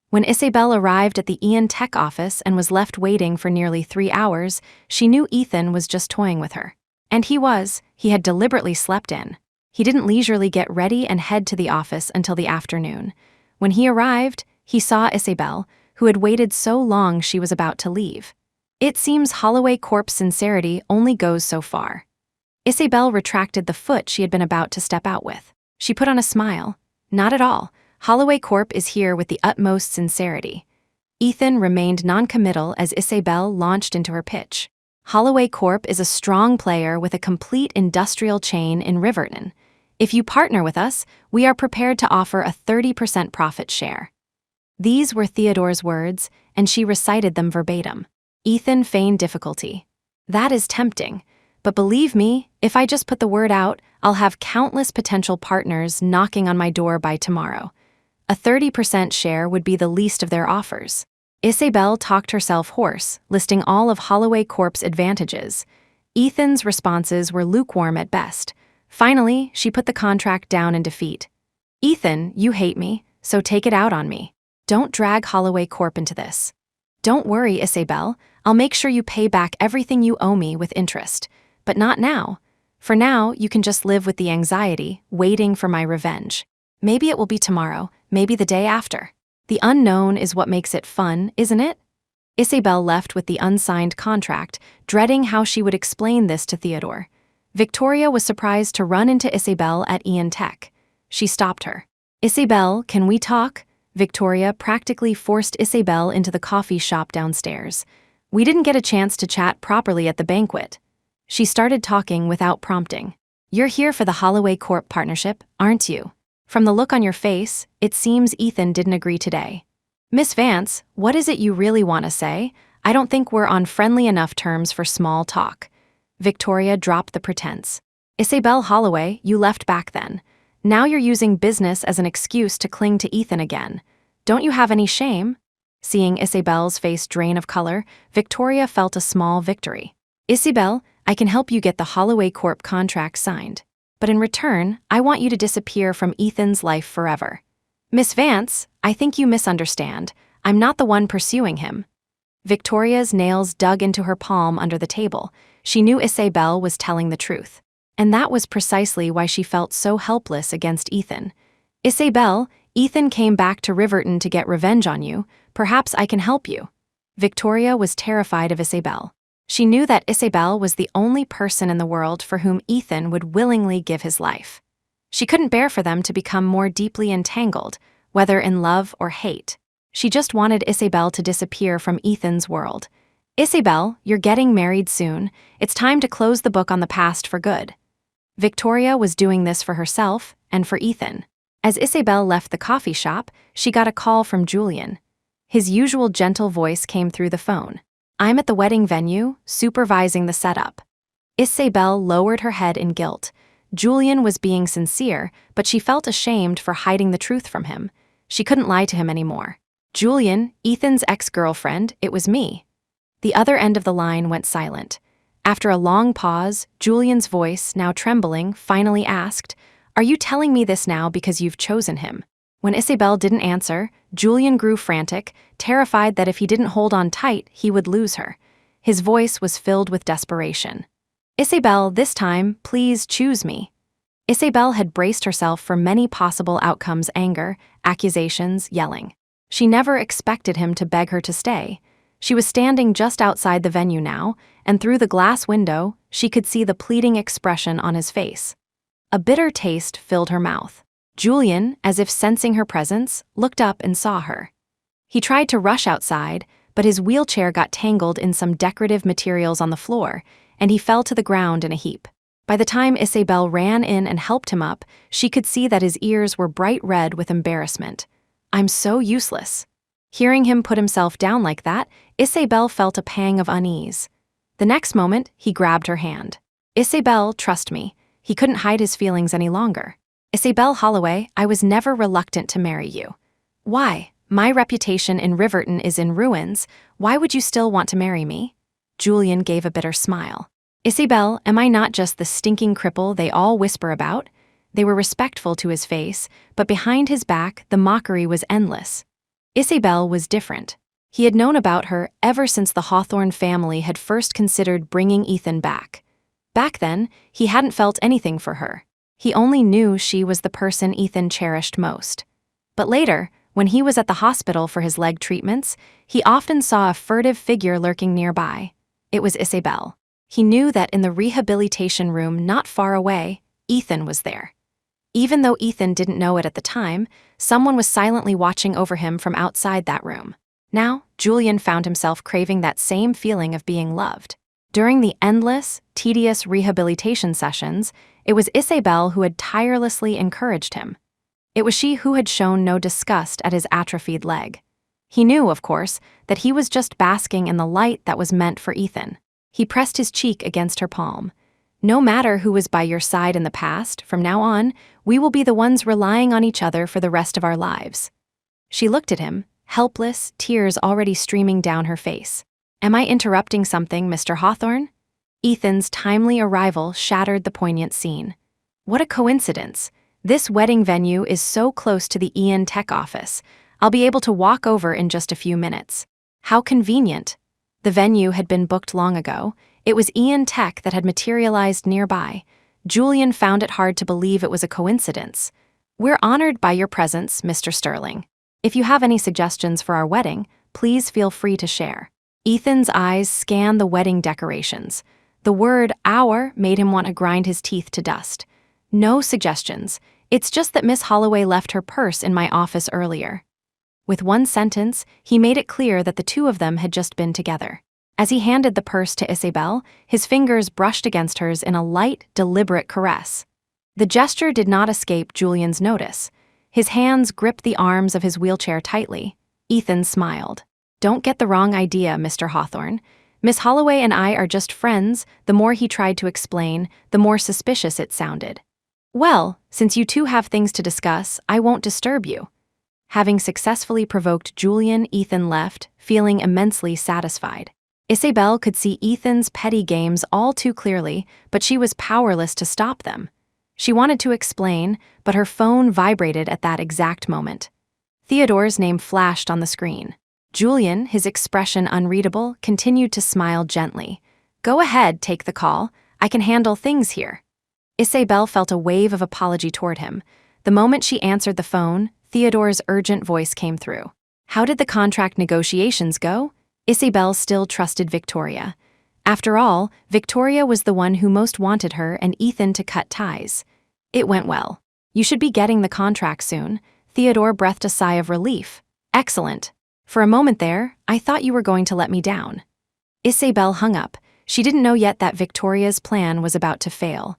A: When Isabel arrived at the Ian Tech office and was left waiting for nearly 3 hours, she knew Ethan was just toying with her. And he had deliberately slept in. He didn't leisurely get ready and head to the office until the afternoon. When he arrived, he saw Isabel, who had waited so long she was about to leave. It seems Holloway Corp's sincerity only goes so far. Isabel retracted the foot she had been about to step out with. She put on a smile. Not at all. Holloway Corp is here with the utmost sincerity. Ethan remained non-committal as Isabel launched into her pitch. Holloway Corp is a strong player with a complete industrial chain in Riverton. If you partner with us, we are prepared to offer a 30% profit share. These were Theodore's words, and she recited them verbatim. Ethan feigned difficulty. That is tempting. But believe me, if I just put the word out, I'll have countless potential partners knocking on my door by tomorrow. A 30% share would be the least of their offers. Isabel talked herself hoarse, listing all of Holloway Corp's advantages. Ethan's responses were lukewarm at best. Finally, she put the contract down in defeat. Ethan, you hate me, so take it out on me. Don't drag Holloway Corp into this. Don't worry, Isabel. I'll make sure you pay back everything you owe me with interest. But not now. For now, you can just live with the anxiety, waiting for my revenge. Maybe it will be tomorrow, maybe the day after. The unknown is what makes it fun, isn't it? Isabel left with the unsigned contract, dreading how she would explain this to Theodore. Victoria was surprised to run into Isabel at Ian Tech. She stopped her. Isabel, can we talk? Victoria practically forced Isabel into the coffee shop downstairs. We didn't get a chance to chat properly at the banquet. She started talking without prompting. You're here for the Holloway Corp partnership, aren't you? From the look on your face, it seems Ethan didn't agree today. Miss Vance, what is it you really want to say? I don't think we're on friendly enough terms for small talk. Victoria dropped the pretense. Isabel Holloway, you left back then. Now you're using business as an excuse to cling to Ethan again. Don't you have any shame? Seeing Isabel's face drain of color, Victoria felt a small victory. Isabel, I can help you get the Holloway Corp contract signed. But in return, I want you to disappear from Ethan's life forever. Miss Vance, I think you misunderstand. I'm not the one pursuing him. Victoria's nails dug into her palm under the table. She knew Isabel was telling the truth. And that was precisely why she felt so helpless against Ethan. Isabel, Ethan came back to Riverton to get revenge on you. Perhaps I can help you. Victoria was terrified of Isabel. She knew that Isabel was the only person in the world for whom Ethan would willingly give his life. She couldn't bear for them to become more deeply entangled, whether in love or hate. She just wanted Isabel to disappear from Ethan's world. Isabel, you're getting married soon. It's time to close the book on the past for good. Victoria was doing this for herself and for Ethan. As Isabel left the coffee shop, she got a call from Julian. His usual gentle voice came through the phone. I'm at the wedding venue, supervising the setup. Isabel lowered her head in guilt. Julian was being sincere, but she felt ashamed for hiding the truth from him. She couldn't lie to him anymore. Julian, Ethan's ex-girlfriend, it was me. The other end of the line went silent. After a long pause, Julian's voice, now trembling, finally asked, Are you telling me this now because you've chosen him? When Isabel didn't answer, Julian grew frantic, terrified that if he didn't hold on tight, he would lose her. His voice was filled with desperation. Isabel, this time, please choose me. Isabel had braced herself for many possible outcomes: anger, accusations, yelling. She never expected him to beg her to stay. She was standing just outside the venue now, and through the glass window, she could see the pleading expression on his face. A bitter taste filled her mouth. Julian, as if sensing her presence, looked up and saw her. He tried to rush outside, but his wheelchair got tangled in some decorative materials on the floor, and he fell to the ground in a heap. By the time Isabel ran in and helped him up, she could see that his ears were bright red with embarrassment. I'm so useless. Hearing him put himself down like that, Isabel felt a pang of unease. The next moment, he grabbed her hand. Isabel, trust me. He couldn't hide his feelings any longer. Isabel Holloway, I was never reluctant to marry you. Why? My reputation in Riverton is in ruins. Why would you still want to marry me? Julian gave a bitter smile. Isabel, am I not just the stinking cripple they all whisper about? They were respectful to his face, but behind his back, the mockery was endless. Isabel was different. He had known about her ever since the Hawthorne family had first considered bringing Ethan back. Back then, he hadn't felt anything for her. He only knew she was the person Ethan cherished most. But later, when he was at the hospital for his leg treatments, he often saw a furtive figure lurking nearby. It was Isabel. He knew that in the rehabilitation room not far away, Ethan was there. Even though Ethan didn't know it at the time, someone was silently watching over him from outside that room. Now, Julian found himself craving that same feeling of being loved. During the endless, tedious rehabilitation sessions, it was Isabel who had tirelessly encouraged him. It was she who had shown no disgust at his atrophied leg. He knew, of course, that he was just basking in the light that was meant for Ethan. He pressed his cheek against her palm. No matter who was by your side in the past, from now on, we will be the ones relying on each other for the rest of our lives. She looked at him, helpless, tears already streaming down her face. Am I interrupting something, Mr. Hawthorne? Ethan's timely arrival shattered the poignant scene. What a coincidence. This wedding venue is so close to the Ian Tech office. I'll be able to walk over in just a few minutes. How convenient. The venue had been booked long ago. It was Ian Tech that had materialized nearby. Julian found it hard to believe it was a coincidence. We're honored by your presence, Mr. Sterling. If you have any suggestions for our wedding, please feel free to share. Ethan's eyes scanned the wedding decorations. The word "our" made him want to grind his teeth to dust. No suggestions. It's just that Miss Holloway left her purse in my office earlier. With one sentence, he made it clear that the two of them had just been together. As he handed the purse to Isabel, his fingers brushed against hers in a light, deliberate caress. The gesture did not escape Julian's notice. His hands gripped the arms of his wheelchair tightly. Ethan smiled. Don't get the wrong idea, Mr. Hawthorne. Miss Holloway and I are just friends. The more he tried to explain, the more suspicious it sounded. Well, since you two have things to discuss, I won't disturb you. Having successfully provoked Julian, Ethan left, feeling immensely satisfied. Isabel could see Ethan's petty games all too clearly, but she was powerless to stop them. She wanted to explain, but her phone vibrated at that exact moment. Theodore's name flashed on the screen. Julian, his expression unreadable, continued to smile gently. Go ahead, take the call. I can handle things here. Isabel felt a wave of apology toward him. The moment she answered the phone, Theodore's urgent voice came through. How did the contract negotiations go? Isabel still trusted Victoria. After all, Victoria was the one who most wanted her and Ethan to cut ties. It went well. You should be getting the contract soon. Theodore breathed a sigh of relief. Excellent. For a moment there, I thought you were going to let me down. Isabel hung up. She didn't know yet that Victoria's plan was about to fail.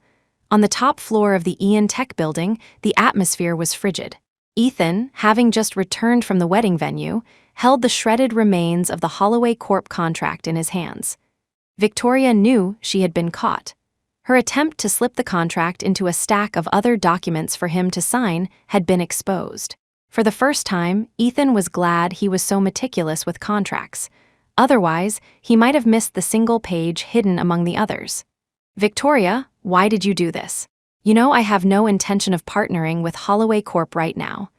A: On the top floor of the Ian Tech building, the atmosphere was frigid. Ethan, having just returned from the wedding venue, held the shredded remains of the Holloway Corp contract in his hands. Victoria knew she had been caught. Her attempt to slip the contract into a stack of other documents for him to sign had been exposed. For the first time, Ethan was glad he was so meticulous with contracts. Otherwise, he might have missed the single page hidden among the others. Victoria, why did you do this? You know I have no intention of partnering with Holloway Corp right now.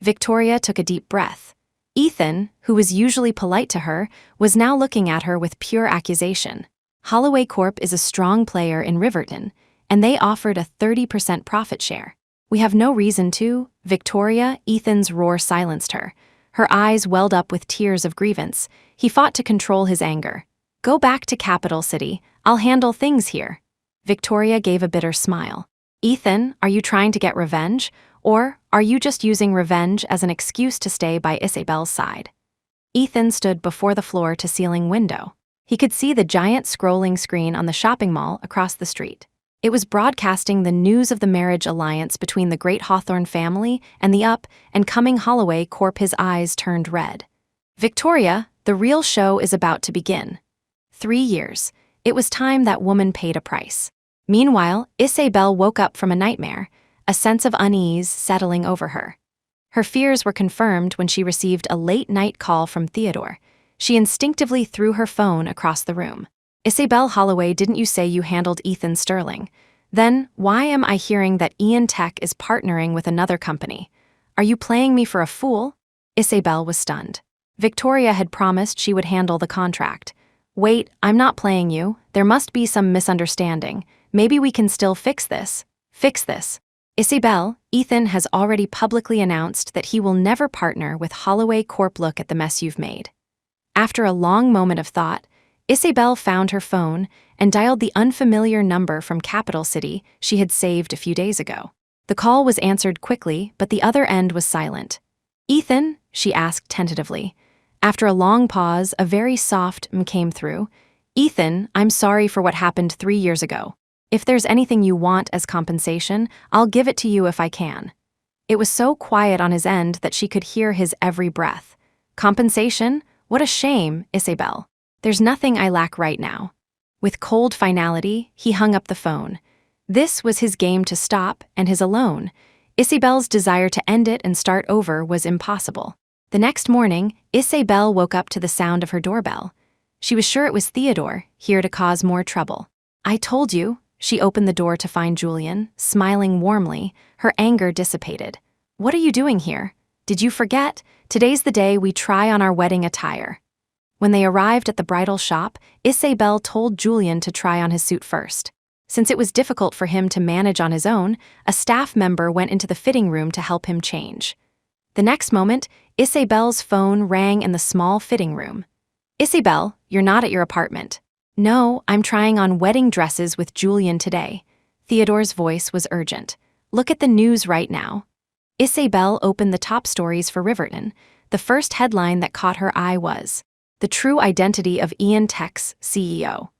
A: Victoria took a deep breath. Ethan, who was usually polite to her, was now looking at her with pure accusation. Holloway Corp is a strong player in Riverton, and they offered a 30% profit share. We have no reason to. Victoria, Ethan's roar silenced her. Her eyes welled up with tears of grievance. He fought to control his anger. Go back to Capital City. I'll handle things here. Victoria gave a bitter smile. Ethan, are you trying to get revenge? Or are you just using revenge as an excuse to stay by Isabel's side? Ethan stood before the floor-to-ceiling window. He could see the giant scrolling screen on the shopping mall across the street. It was broadcasting the news of the marriage alliance between the great Hawthorne family and the up-and-coming Holloway Corp. His eyes turned red. Victoria, the real show is about to begin. 3 years. It was time that woman paid a price. Meanwhile, Isabel woke up from a nightmare. a sense of unease settling over her. Her fears were confirmed when she received a late-night call from Theodore. She instinctively threw her phone across the room. "Isabel Holloway, didn't you say you handled Ethan Sterling? Then, why am I hearing that Ian Tech is partnering with another company? Are you playing me for a fool?" Isabel was stunned. Victoria had promised she would handle the contract. "Wait, I'm not playing you. There must be some misunderstanding. Maybe we can still fix this. Fix this." "Isabel, Ethan has already publicly announced that he will never partner with Holloway Corp. Look at the mess you've made." After a long moment of thought, Isabel found her phone and dialed the unfamiliar number from Capital City she had saved a few days ago. The call was answered quickly, but the other end was silent. "Ethan?" she asked tentatively. After a long pause, a very soft "m" came through. "Ethan, I'm sorry for what happened 3 years ago. If there's anything you want as compensation, I'll give it to you if I can." It was so quiet on his end that she could hear his every breath. "Compensation? What a shame, Isabel. There's nothing I lack right now." With cold finality, he hung up the phone. This was his game to stop, and his alone. Isabel's desire to end it and start over was impossible. The next morning, Isabel woke up to the sound of her doorbell. She was sure it was Theodore, here to cause more trouble. "I told you." She opened the door to find Julian, smiling warmly, her anger dissipated. "What are you doing here? Did you forget? Today's the day we try on our wedding attire." When they arrived at the bridal shop, Isabel told Julian to try on his suit first. Since it was difficult for him to manage on his own, a staff member went into the fitting room to help him change. The next moment, Isabel's phone rang in the small fitting room. "Isabel, you're not at your apartment." "No, I'm trying on wedding dresses with Julian today." Theodore's voice was urgent. "Look at the news right now." Isabel opened the top stories for Riverton. The first headline that caught her eye was, "The True Identity of Ian Tech's CEO."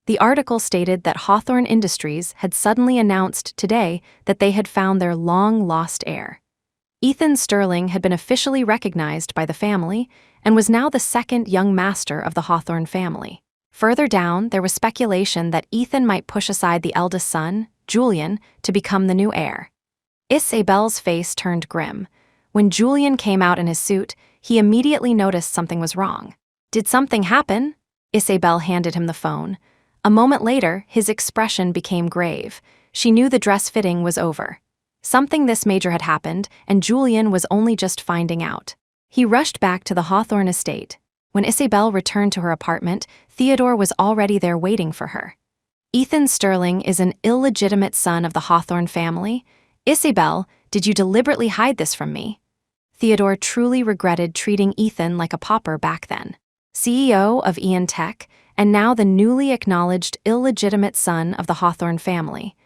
A: The article stated that Hawthorne Industries had suddenly announced today that they had found their long-lost heir. Ethan Sterling had been officially recognized by the family and was now the second young master of the Hawthorne family. Further down, there was speculation that Ethan might push aside the eldest son, Julian, to become the new heir. Isabel's face turned grim. When Julian came out in his suit, he immediately noticed something was wrong. "Did something happen?" Isabel handed him the phone. A moment later, his expression became grave. She knew the dress fitting was over. Something this major had happened, and Julian was only just finding out. He rushed back to the Hawthorne estate. When Isabel returned to her apartment, Theodore was already there waiting for her. "Ethan Sterling is an illegitimate son of the Hawthorne family. Isabel, did you deliberately hide this from me?" Theodore truly regretted treating Ethan like a pauper back then. CEO of Ian Tech, and now the newly acknowledged illegitimate son of the Hawthorne family.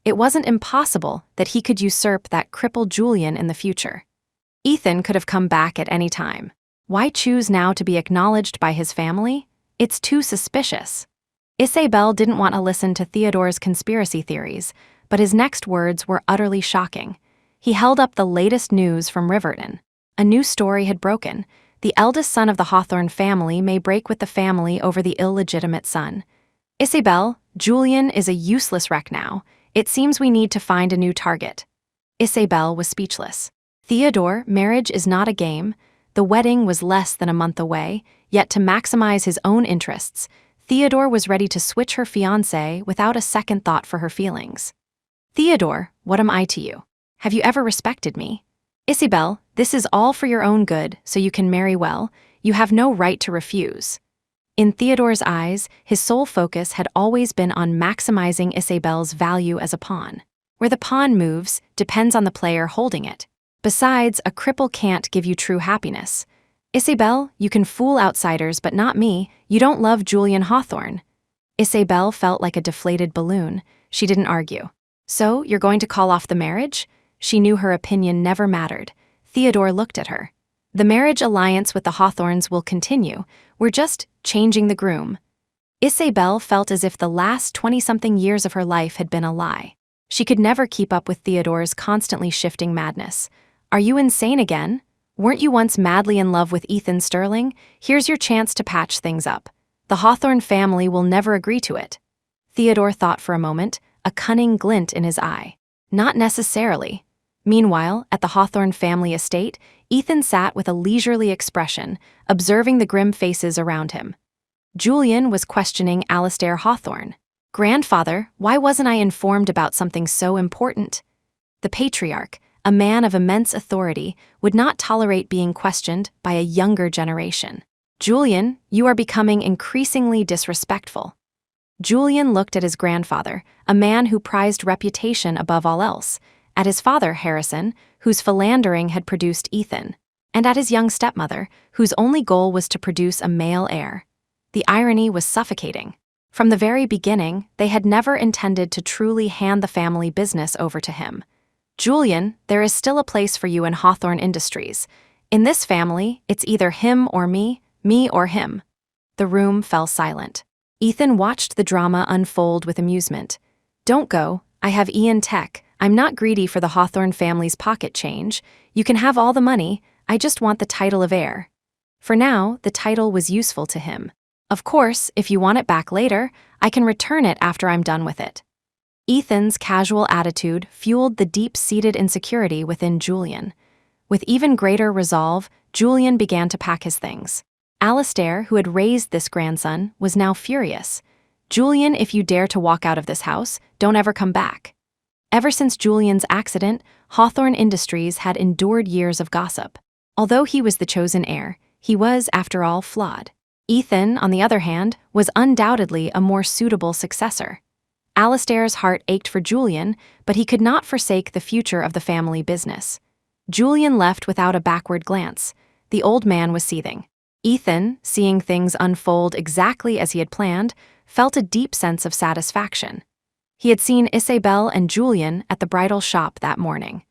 A: It wasn't impossible that he could usurp that crippled Julian in the future. Ethan could have come back at any time. Why choose now to be acknowledged by his family? It's too suspicious. Isabel didn't want to listen to Theodore's conspiracy theories, but his next words were utterly shocking. He held up the latest news from Riverton. A new story had broken. The eldest son of the Hawthorne family may break with the family over the illegitimate son. "Isabel, Julian is a useless wreck now. It seems we need to find a new target." Isabel was speechless. "Theodore, marriage is not a game." The wedding was less than a month away, yet to maximize his own interests, Theodore was ready to switch her fiancé without a second thought for her feelings. "Theodore, what am I to you? Have you ever respected me?" "Isabel, this is all for your own good, so you can marry well. You have no right to refuse." In Theodore's eyes, his sole focus had always been on maximizing Isabel's value as a pawn. Where the pawn moves depends on the player holding it. Besides, a cripple can't give you true happiness. "Isabel, you can fool outsiders, but not me. You don't love Julian Hawthorne." Isabel felt like a deflated balloon. She didn't argue. "So, you're going to call off the marriage?" She knew her opinion never mattered. Theodore looked at her. "The marriage alliance with the Hawthornes will continue. We're just changing the groom." Isabel felt as if the last 20-something years of her life had been a lie. She could never keep up with Theodore's constantly shifting madness. "Are you insane again? Weren't you once madly in love with Ethan Sterling? Here's your chance to patch things up. The Hawthorne family will never agree to it." Theodore thought for a moment, a cunning glint in his eye. Not necessarily. Meanwhile, at the Hawthorne family estate, Ethan sat with a leisurely expression, observing the grim faces around him. Julian was questioning Alastair Hawthorne. "Grandfather, why wasn't I informed about something so important?" The patriarch, a man of immense authority, would not tolerate being questioned by a younger generation. "Julian, you are becoming increasingly disrespectful." Julian looked at his grandfather, a man who prized reputation above all else, at his father, Harrison, whose philandering had produced Ethan, and at his young stepmother, whose only goal was to produce a male heir. The irony was suffocating. From the very beginning, they had never intended to truly hand the family business over to him. "Julian, there is still a place for you in Hawthorne Industries. In this family, it's either him or me or him." The room fell silent. Ethan watched the drama unfold with amusement. "Don't go, I have Ian Tech. I'm not greedy for the Hawthorne family's pocket change. You can have all the money, I just want the title of heir." For now, the title was useful to him. "Of course, if you want it back later, I can return it after I'm done with it." Ethan's casual attitude fueled the deep-seated insecurity within Julian. With even greater resolve, Julian began to pack his things. Alastair, who had raised this grandson, was now furious. "Julian, if you dare to walk out of this house, don't ever come back." Ever since Julian's accident, Hawthorne Industries had endured years of gossip. Although he was the chosen heir, he was, after all, flawed. Ethan, on the other hand, was undoubtedly a more suitable successor. Alastair's heart ached for Julian, but he could not forsake the future of the family business. Julian left without a backward glance. The old man was seething. Ethan, seeing things unfold exactly as he had planned, felt a deep sense of satisfaction. He had seen Isabel and Julian at the bridal shop that morning.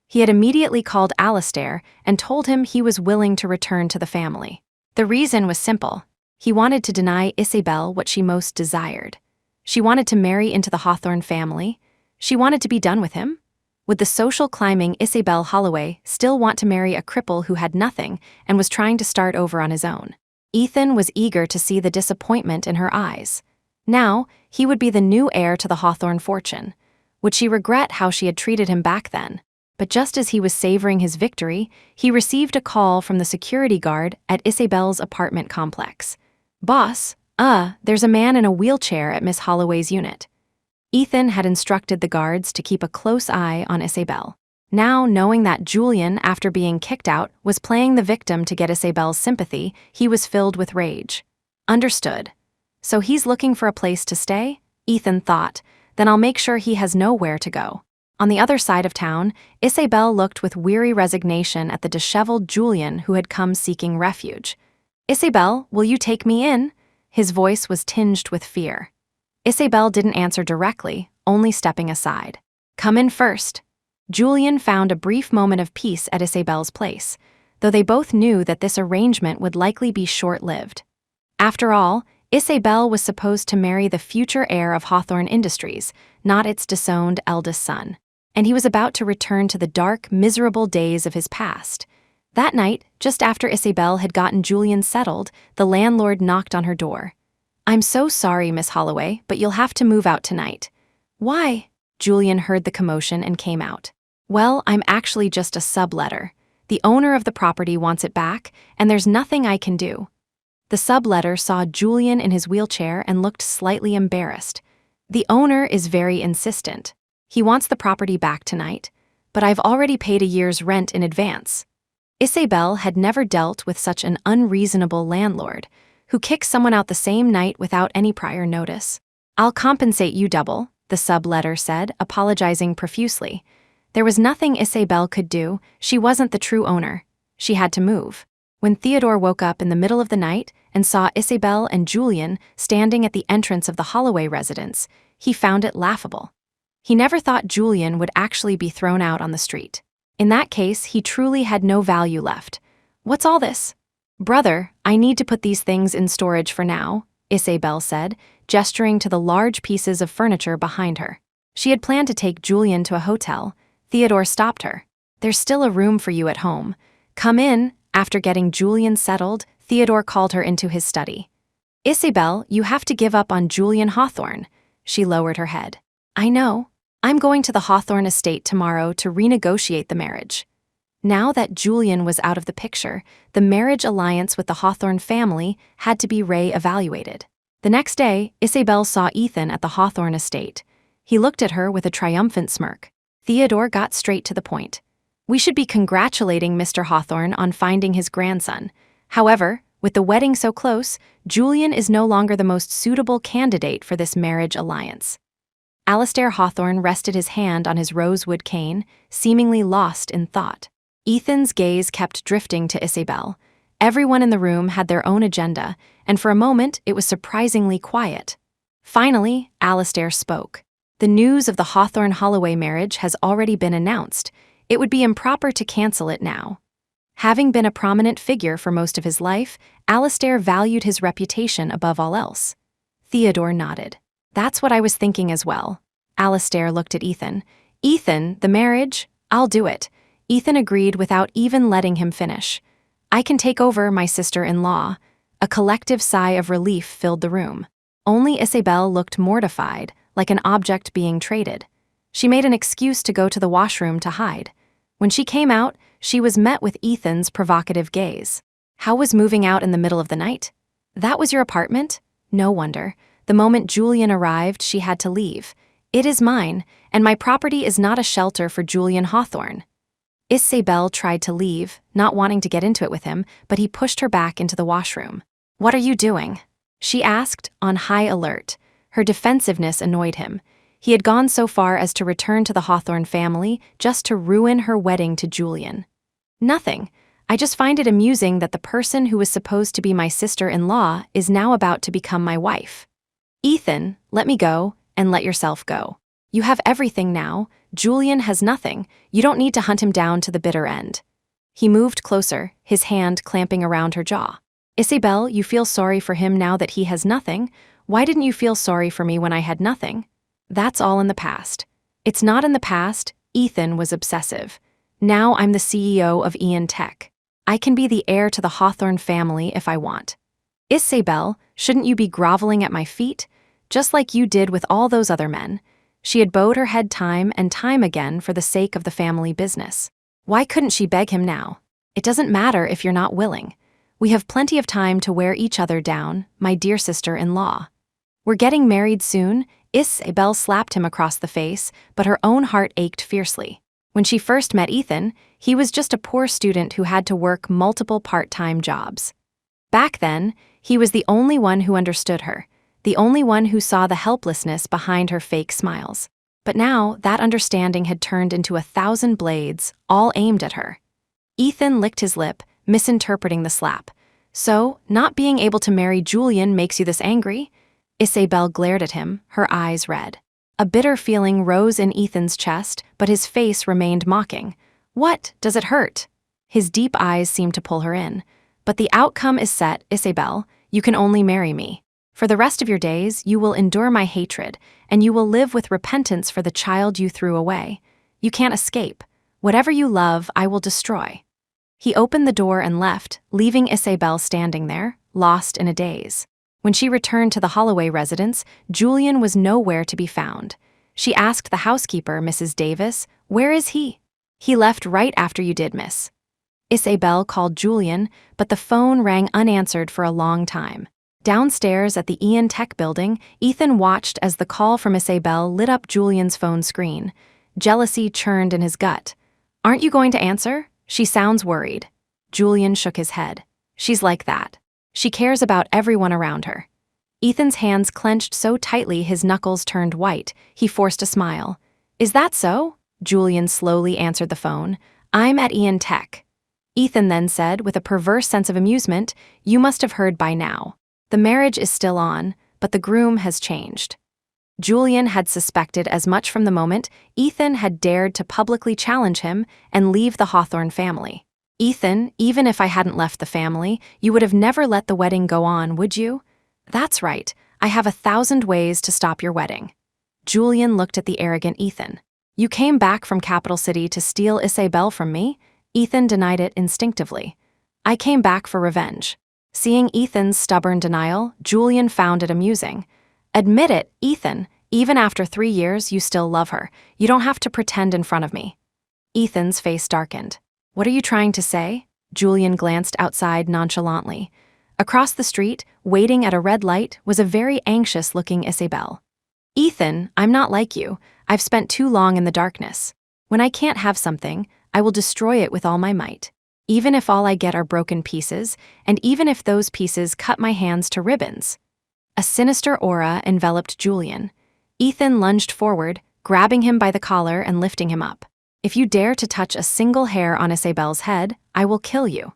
A: He had immediately called Alastair and told him he was willing to return to the family. The reason was simple. He wanted to deny Isabel what she most desired. She wanted to marry into the Hawthorne family. She wanted to be done with him. Would the social climbing Isabel Holloway still want to marry a cripple who had nothing and was trying to start over on his own? Ethan was eager to see the disappointment in her eyes. Now, he would be the new heir to the Hawthorne fortune. Would she regret how she had treated him back then? But just as he was savoring his victory, he received a call from the security guard at Isabel's apartment complex. "Boss, there's a man in a wheelchair at Miss Holloway's unit." Ethan had instructed the guards to keep a close eye on Isabel. Now, knowing that Julian, after being kicked out, was playing the victim to get Isabel's sympathy, he was filled with rage. Understood. So he's looking for a place to stay? Ethan thought. Then I'll make sure he has nowhere to go. On the other side of town, Isabel looked with weary resignation at the disheveled Julian who had come seeking refuge. "Isabel, will you take me in?" His voice was tinged with fear. Isabel didn't answer directly, only stepping aside. "Come in first." Julian found a brief moment of peace at Isabel's place, though they both knew that this arrangement would likely be short-lived. After all, Isabel was supposed to marry the future heir of Hawthorne Industries, not its disowned eldest son. And he was about to return to the dark, miserable days of his past. That night, just after Isabel had gotten Julian settled, the landlord knocked on her door. "I'm so sorry, Miss Holloway, but you'll have to move out tonight." "Why?" Julian heard the commotion and came out. "Well, I'm actually just a subletter. The owner of the property wants it back, and there's nothing I can do." The subletter saw Julian in his wheelchair and looked slightly embarrassed. "The owner is very insistent. He wants the property back tonight, but I've already paid a year's rent in advance." Isabel had never dealt with such an unreasonable landlord, who kicks someone out the same night without any prior notice. "I'll compensate you double," the subletter said, apologizing profusely. There was nothing Isabel could do. She wasn't the true owner. She had to move. When Theodore woke up in the middle of the night and saw Isabel and Julian standing at the entrance of the Holloway residence, he found it laughable. He never thought Julian would actually be thrown out on the street. In that case, he truly had no value left. "What's all this?" "Brother, I need to put these things in storage for now," Isabel said, gesturing to the large pieces of furniture behind her. She had planned to take Julian to a hotel. Theodore stopped her. "There's still a room for you at home. Come in." After getting Julian settled, Theodore called her into his study. "Isabel, you have to give up on Julian Hawthorne." She lowered her head. "I know." I'm going to the Hawthorne estate tomorrow to renegotiate the marriage. Now that Julian was out of the picture, the marriage alliance with the Hawthorne family had to be re-evaluated. The next day, Isabel saw Ethan at the Hawthorne estate. He looked at her with a triumphant smirk. Theodore got straight to the point. We should be congratulating Mr. Hawthorne on finding his grandson. However, with the wedding so close, Julian is no longer the most suitable candidate for this marriage alliance. Alastair Hawthorne rested his hand on his rosewood cane, seemingly lost in thought. Ethan's gaze kept drifting to Isabel. Everyone in the room had their own agenda, and for a moment it was surprisingly quiet. Finally, Alastair spoke. The news of the Hawthorne-Holloway marriage has already been announced. It would be improper to cancel it now. Having been a prominent figure for most of his life, Alastair valued his reputation above all else. Theodore nodded. That's what I was thinking as well. Alastair looked at Ethan. Ethan, the marriage? I'll do it. Ethan agreed without even letting him finish. I can take over, my sister-in-law. A collective sigh of relief filled the room. Only Isabel looked mortified, like an object being traded. She made an excuse to go to the washroom to hide. When she came out, she was met with Ethan's provocative gaze. How was moving out in the middle of the night? That was your apartment? No wonder. The moment Julian arrived, she had to leave. It is mine, and my property is not a shelter for Julian Hawthorne. Isabel tried to leave, not wanting to get into it with him, but he pushed her back into the washroom. What are you doing? She asked, on high alert. Her defensiveness annoyed him. He had gone so far as to return to the Hawthorne family just to ruin her wedding to Julian. Nothing. I just find it amusing that the person who was supposed to be my sister-in-law is now about to become my wife. Ethan, let me go, and let yourself go. You have everything now. Julian has nothing. You don't need to hunt him down to the bitter end. He moved closer, his hand clamping around her jaw. Isabel, you feel sorry for him now that he has nothing. Why didn't you feel sorry for me when I had nothing? That's all in the past. It's not in the past. Ethan was obsessive. Now I'm the CEO of Ian Tech. I can be the heir to the Hawthorne family if I want. Isabel, shouldn't you be groveling at my feet? Just like you did with all those other men. She had bowed her head time and time again for the sake of the family business. Why couldn't she beg him now? It doesn't matter if you're not willing. We have plenty of time to wear each other down, my dear sister-in-law. We're getting married soon. Isabel slapped him across the face, but her own heart ached fiercely. When she first met Ethan, he was just a poor student who had to work multiple part-time jobs. Back then, he was the only one who understood her, the only one who saw the helplessness behind her fake smiles. But now, that understanding had turned into 1,000 blades, all aimed at her. Ethan licked his lip, misinterpreting the slap. So, not being able to marry Julian makes you this angry? Isabel glared at him, her eyes red. A bitter feeling rose in Ethan's chest, but his face remained mocking. What? Does it hurt? His deep eyes seemed to pull her in. But the outcome is set, Isabel. You can only marry me. For the rest of your days, you will endure my hatred, and you will live with repentance for the child you threw away. You can't escape. Whatever you love, I will destroy. He opened the door and left, leaving Isabel standing there, lost in a daze. When she returned to the Holloway residence, Julian was nowhere to be found. She asked the housekeeper, Mrs. Davis, "Where is he?" "He left right after you did, miss." Isabel called Julian, but the phone rang unanswered for a long time. Downstairs at the Ian Tech building, Ethan watched as the call from Isabel lit up Julian's phone screen. Jealousy churned in his gut. "Aren't you going to answer? She sounds worried." Julian shook his head. "She's like that. She cares about everyone around her." Ethan's hands clenched so tightly his knuckles turned white. He forced a smile. "Is that so?" Julian slowly answered the phone. "I'm at Ian Tech." Ethan then said, with a perverse sense of amusement, "You must have heard by now. The marriage is still on, but the groom has changed." Julian had suspected as much from the moment Ethan had dared to publicly challenge him and leave the Hawthorne family. "Ethan, even if I hadn't left the family, you would have never let the wedding go on, would you?" "That's right. I have 1,000 ways to stop your wedding." Julian looked at the arrogant Ethan. "You came back from Capital City to steal Isabel from me?" Ethan denied it instinctively. "I came back for revenge." Seeing Ethan's stubborn denial, Julian found it amusing. "Admit it, Ethan. Even after 3 years, you still love her. You don't have to pretend in front of me. Ethan's face darkened. What are you trying to say? Julian glanced outside nonchalantly. Across the street, waiting at a red light, was a very anxious-looking Isabel. Ethan, I'm not like you. I've spent too long in the darkness. When I can't have something, I will destroy it with all my might. Even if all I get are broken pieces, and even if those pieces cut my hands to ribbons. A sinister aura enveloped Julian. Ethan lunged forward, grabbing him by the collar and lifting him up. If you dare to touch a single hair on Isabel's head, I will kill you.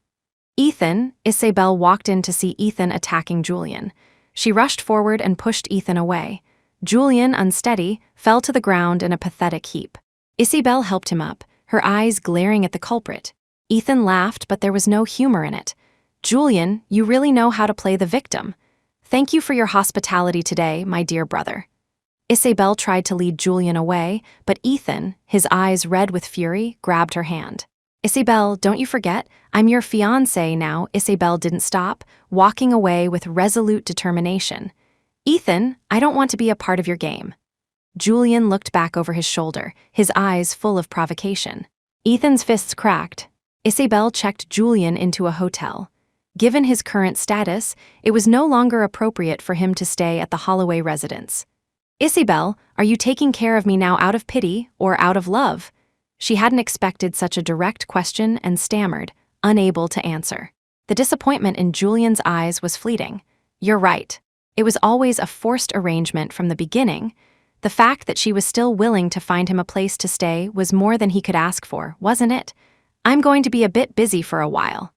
A: Ethan, Isabel walked in to see Ethan attacking Julian. She rushed forward and pushed Ethan away. Julian, unsteady, fell to the ground in a pathetic heap. Isabel helped him up, her eyes glaring at the culprit. Ethan laughed, but there was no humor in it. Julian, you really know how to play the victim. Thank you for your hospitality today, my dear brother. Isabel tried to lead Julian away, but Ethan, his eyes red with fury, grabbed her hand. Isabel, don't you forget, I'm your fiancé now. Isabel didn't stop, walking away with resolute determination. Ethan, I don't want to be a part of your game. Julian looked back over his shoulder, his eyes full of provocation. Ethan's fists cracked. Isabel checked Julian into a hotel. Given his current status, it was no longer appropriate for him to stay at the Holloway residence. Isabel, are you taking care of me now out of pity or out of love? She hadn't expected such a direct question and stammered, unable to answer. The disappointment in Julian's eyes was fleeting. You're right. It was always a forced arrangement from the beginning. The fact that she was still willing to find him a place to stay was more than he could ask for, wasn't it? I'm going to be a bit busy for a while.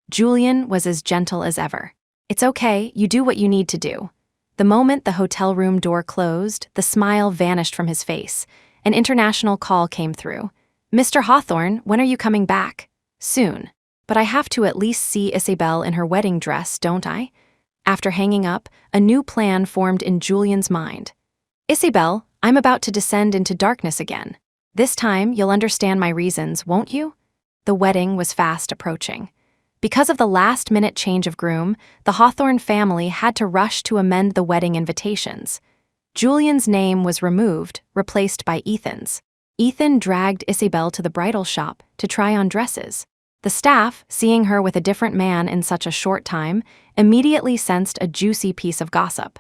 A: Julian was as gentle as ever. It's okay, you do what you need to do. The moment the hotel room door closed, the smile vanished from his face. An international call came through. Mr. Hawthorne, when are you coming back? Soon. But I have to at least see Isabel in her wedding dress, don't I? After hanging up, a new plan formed in Julian's mind. Isabel, I'm about to descend into darkness again. This time, you'll understand my reasons, won't you? The wedding was fast approaching. Because of the last-minute change of groom, the Hawthorne family had to rush to amend the wedding invitations. Julian's name was removed, replaced by Ethan's. Ethan dragged Isabel to the bridal shop to try on dresses. The staff, seeing her with a different man in such a short time, immediately sensed a juicy piece of gossip.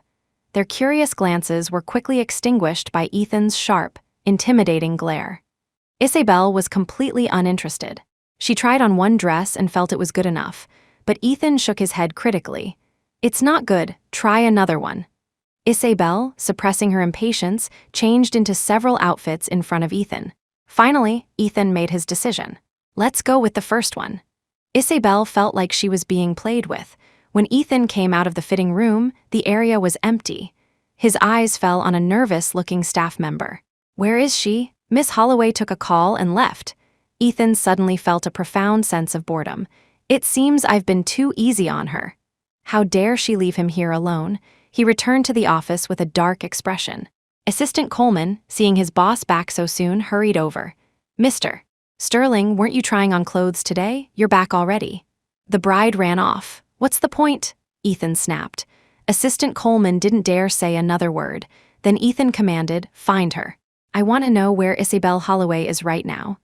A: Their curious glances were quickly extinguished by Ethan's sharp, intimidating glare. Isabel was completely uninterested. She tried on one dress and felt it was good enough, but Ethan shook his head critically. It's not good, try another one. Isabel, suppressing her impatience, changed into several outfits in front of Ethan. Finally, Ethan made his decision. Let's go with the first one. Isabel felt like she was being played with. When Ethan came out of the fitting room, the area was empty. His eyes fell on a nervous-looking staff member. Where is she? Miss Holloway took a call and left. Ethan suddenly felt a profound sense of boredom. It seems I've been too easy on her. How dare she leave him here alone? He returned to the office with a dark expression. Assistant Coleman, seeing his boss back so soon, hurried over. Mr. Sterling, weren't you trying on clothes today? You're back already. The bride ran off. What's the point? Ethan snapped. Assistant Coleman didn't dare say another word. Then Ethan commanded, find her. I want to know where Isabel Holloway is right now.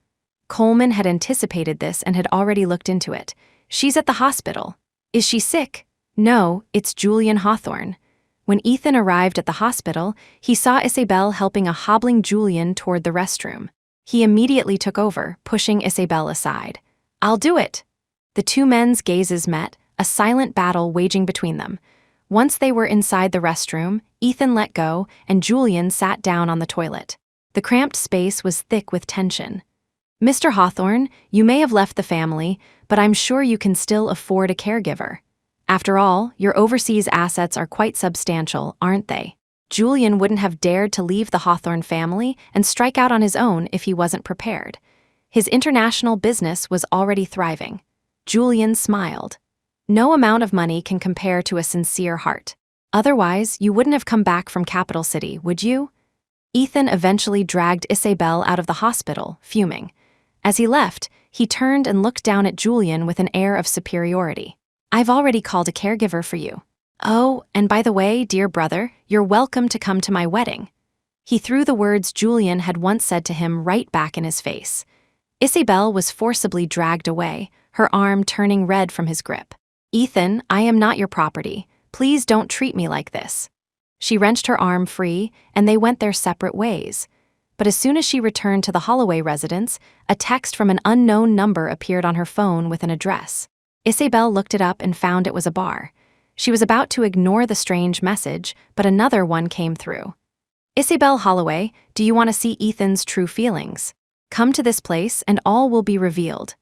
A: Coleman had anticipated this and had already looked into it. She's at the hospital. Is she sick? No, it's Julian Hawthorne. When Ethan arrived at the hospital, he saw Isabel helping a hobbling Julian toward the restroom. He immediately took over, pushing Isabel aside. I'll do it. The two men's gazes met, a silent battle waging between them. Once they were inside the restroom, Ethan let go, and Julian sat down on the toilet. The cramped space was thick with tension. Mr. Hawthorne, you may have left the family, but I'm sure you can still afford a caregiver. After all, your overseas assets are quite substantial, aren't they? Julian wouldn't have dared to leave the Hawthorne family and strike out on his own if he wasn't prepared. His international business was already thriving. Julian smiled. No amount of money can compare to a sincere heart. Otherwise, you wouldn't have come back from Capital City, would you? Ethan eventually dragged Isabel out of the hospital, fuming. As he left, he turned and looked down at Julian with an air of superiority. I've already called a caregiver for you. Oh, and by the way, dear brother, you're welcome to come to my wedding. He threw the words Julian had once said to him right back in his face. Isabel was forcibly dragged away, her arm turning red from his grip. "Ethan, I am not your property. Please don't treat me like this." She wrenched her arm free, and they went their separate ways. But as soon as she returned to the Holloway residence, a text from an unknown number appeared on her phone with an address. Isabel looked it up and found it was a bar. She was about to ignore the strange message, but another one came through. "Isabel Holloway, do you want to see Ethan's true feelings? Come to this place and all will be revealed."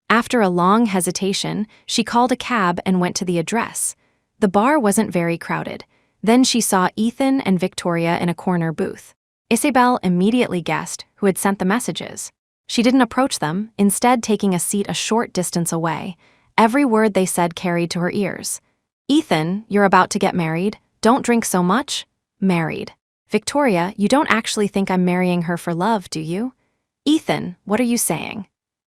A: After a long hesitation, she called a cab and went to the address. The bar wasn't very crowded. Then she saw Ethan and Victoria in a corner booth. Isabel immediately guessed who had sent the messages. She didn't approach them, instead taking a seat a short distance away. Every word they said carried to her ears. "Ethan, you're about to get married. Don't drink so much." "Married. Victoria, you don't actually think I'm marrying her for love, do you?" "Ethan, what are you saying?"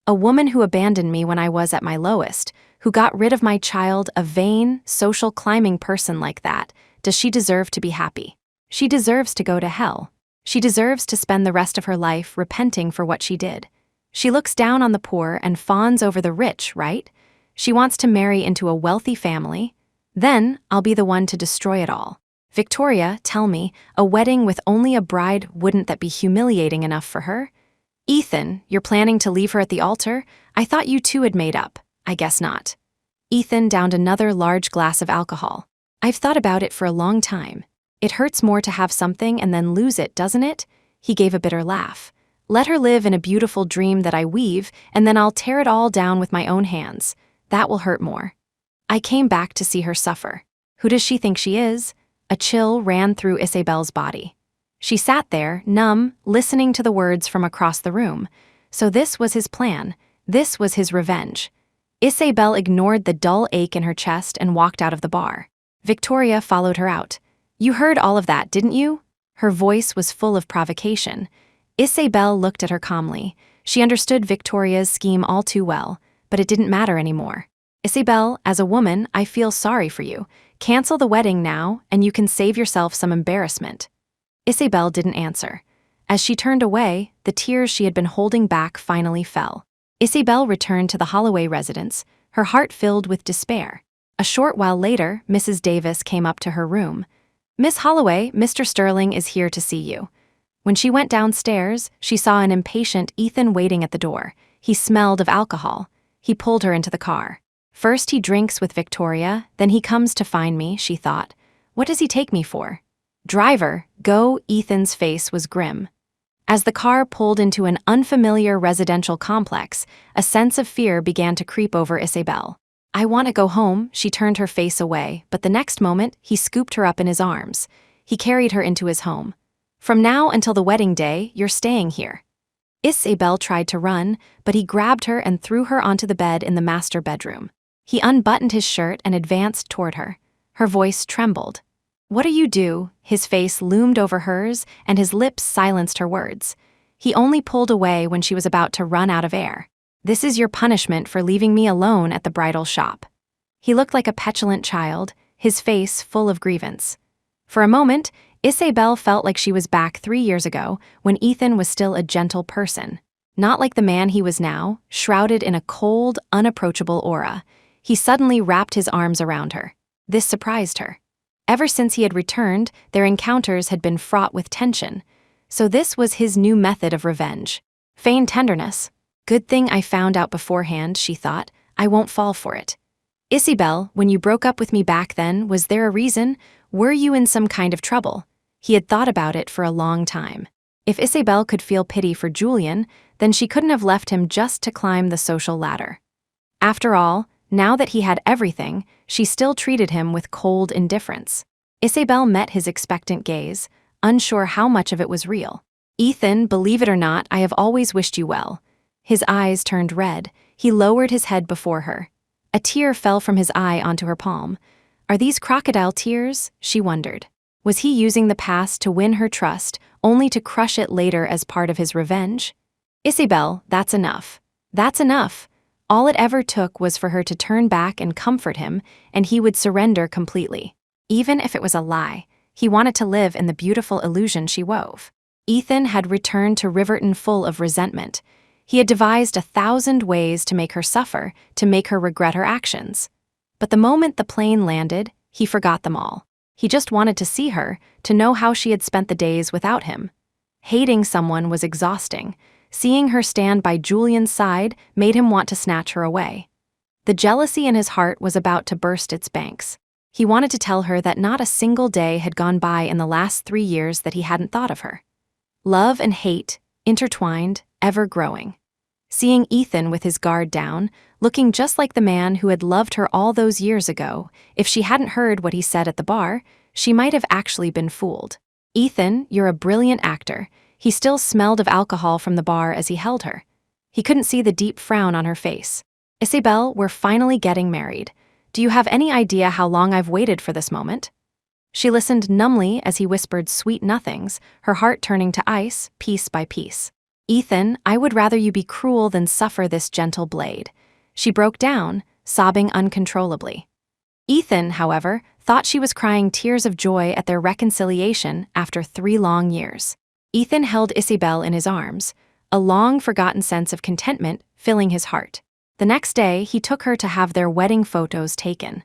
A: "A woman who abandoned me when I was at my lowest, who got rid of my child, a vain, social climbing person like that, does she deserve to be happy? She deserves to go to hell. She deserves to spend the rest of her life repenting for what she did. She looks down on the poor and fawns over the rich, right? She wants to marry into a wealthy family. Then I'll be the one to destroy it all. Victoria, tell me, a wedding with only a bride, wouldn't that be humiliating enough for her? Ethan, you're planning to leave her at the altar? I thought you two had made up. I guess not." Ethan downed another large glass of alcohol. "I've thought about it for a long time. It hurts more to have something and then lose it, doesn't it?" He gave a bitter laugh. "Let her live in a beautiful dream that I weave, and then I'll tear it all down with my own hands. That will hurt more. I came back to see her suffer. Who does she think she is?" A chill ran through Isabel's body. She sat there, numb, listening to the words from across the room. So this was his plan. This was his revenge. Isabel ignored the dull ache in her chest and walked out of the bar. Victoria followed her out. "You heard all of that, didn't you?" Her voice was full of provocation. Isabel looked at her calmly. She understood Victoria's scheme all too well, but it didn't matter anymore. "Isabel, as a woman, I feel sorry for you. Cancel the wedding now, and you can save yourself some embarrassment." Isabel didn't answer. As she turned away, the tears she had been holding back finally fell. Isabel returned to the Holloway residence, her heart filled with despair. A short while later, Mrs. Davis came up to her room. "Miss Holloway, Mr. Sterling is here to see you." When she went downstairs, she saw an impatient Ethan waiting at the door. He smelled of alcohol. He pulled her into the car. "First he drinks with Victoria, then he comes to find me," she thought. "What does he take me for?" "Driver, go." Ethan's face was grim. As the car pulled into an unfamiliar residential complex, a sense of fear began to creep over Isabel. "I want to go home." She turned her face away, but the next moment, he scooped her up in his arms. He carried her into his home. "From now until the wedding day, you're staying here." Isabel tried to run, but he grabbed her and threw her onto the bed in the master bedroom. He unbuttoned his shirt and advanced toward her. Her voice trembled. "What do you do?" His face loomed over hers, and his lips silenced her words. He only pulled away when she was about to run out of air. "This is your punishment for leaving me alone at the bridal shop." He looked like a petulant child, his face full of grievance. For a moment, Isabel felt like she was back 3 years ago, when Ethan was still a gentle person. Not like the man he was now, shrouded in a cold, unapproachable aura. He suddenly wrapped his arms around her. This surprised her. Ever since he had returned, their encounters had been fraught with tension. So this was his new method of revenge. Feigned tenderness. "Good thing I found out beforehand," she thought. "I won't fall for it." "Isabel, when you broke up with me back then, was there a reason? Were you in some kind of trouble?" He had thought about it for a long time. If Isabel could feel pity for Julian, then she couldn't have left him just to climb the social ladder. After all, now that he had everything, she still treated him with cold indifference. Isabel met his expectant gaze, unsure how much of it was real. "Ethan, believe it or not, I have always wished you well." His eyes turned red. He lowered his head before her. A tear fell from his eye onto her palm. Are these crocodile tears? She wondered. Was he using the past to win her trust, only to crush it later as part of his revenge? "Isabel, that's enough. That's enough." All it ever took was for her to turn back and comfort him, and he would surrender completely. Even if it was a lie, He wanted to live in the beautiful illusion she wove. Ethan had returned to Riverton full of resentment. He had devised 1,000 ways to make her suffer, to make her regret her actions. But the moment the plane landed, he forgot them all. He just wanted to see her, to know how she had spent the days without him. Hating someone was exhausting. Seeing her stand by Julian's side made him want to snatch her away. The jealousy in his heart was about to burst its banks. He wanted to tell her that not a single day had gone by in the last 3 years that he hadn't thought of her. Love and hate, intertwined, ever growing. Seeing Ethan with his guard down, looking just like the man who had loved her all those years ago, if she hadn't heard what he said at the bar, she might have actually been fooled. "Ethan, you're a brilliant actor." He still smelled of alcohol from the bar as he held her. He couldn't see the deep frown on her face. "Isabel, we're finally getting married. Do you have any idea how long I've waited for this moment?" She listened numbly as he whispered sweet nothings, her heart turning to ice, piece by piece. "Ethan, I would rather you be cruel than suffer this gentle blade." She broke down, sobbing uncontrollably. Ethan, however, thought she was crying tears of joy at their reconciliation after 3 long years. Ethan held Isabel in his arms, a long-forgotten sense of contentment filling his heart. The next day, he took her to have their wedding photos taken.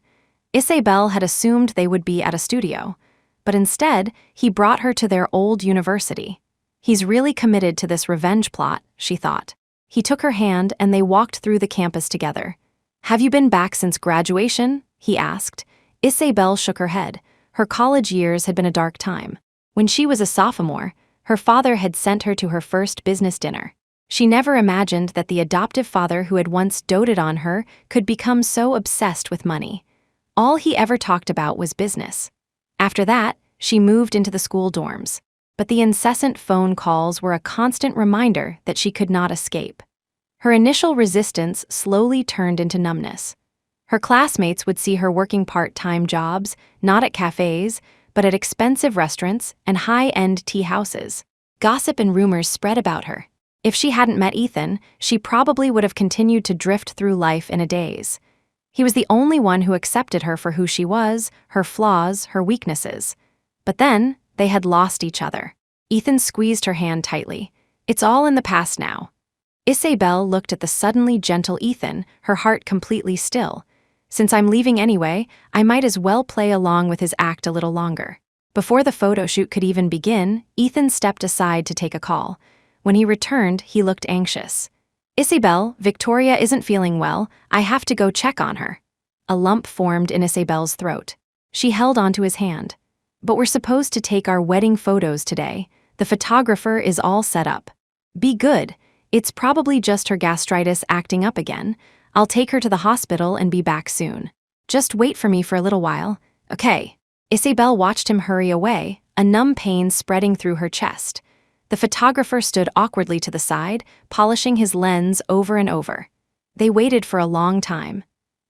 A: Isabel had assumed they would be at a studio, but instead, he brought her to their old university. He's really committed to this revenge plot, she thought. He took her hand and they walked through the campus together. "Have you been back since graduation?" he asked. Isabel shook her head. Her college years had been a dark time. When she was a sophomore, her father had sent her to her first business dinner. She never imagined that the adoptive father who had once doted on her could become so obsessed with money. All he ever talked about was business. After that, she moved into the school dorms. But the incessant phone calls were a constant reminder that she could not escape. Her initial resistance slowly turned into numbness. Her classmates would see her working part-time jobs, not at cafes, but at expensive restaurants and high-end tea houses. Gossip and rumors spread about her. If she hadn't met Ethan, she probably would have continued to drift through life in a daze. He was the only one who accepted her for who she was, her flaws, her weaknesses. But then, they had lost each other. Ethan squeezed her hand tightly. "It's all in the past now." Isabel looked at the suddenly gentle Ethan, her heart completely still. "Since I'm leaving anyway, I might as well play along with his act a little longer." Before the photo shoot could even begin, Ethan stepped aside to take a call. When he returned, he looked anxious. "Isabel, Victoria isn't feeling well. I have to go check on her." A lump formed in Isabel's throat. She held onto his hand. "But we're supposed to take our wedding photos today. The photographer is all set up." "Be good. It's probably just her gastritis acting up again. I'll take her to the hospital and be back soon. Just wait for me for a little while." "Okay." Isabel watched him hurry away, a numb pain spreading through her chest. The photographer stood awkwardly to the side, polishing his lens over and over. They waited for a long time.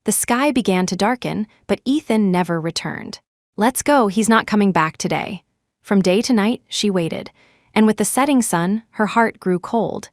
A: The sky began to darken, but Ethan never returned. "Let's go, he's not coming back today." From day to night, she waited, and with the setting sun, her heart grew cold.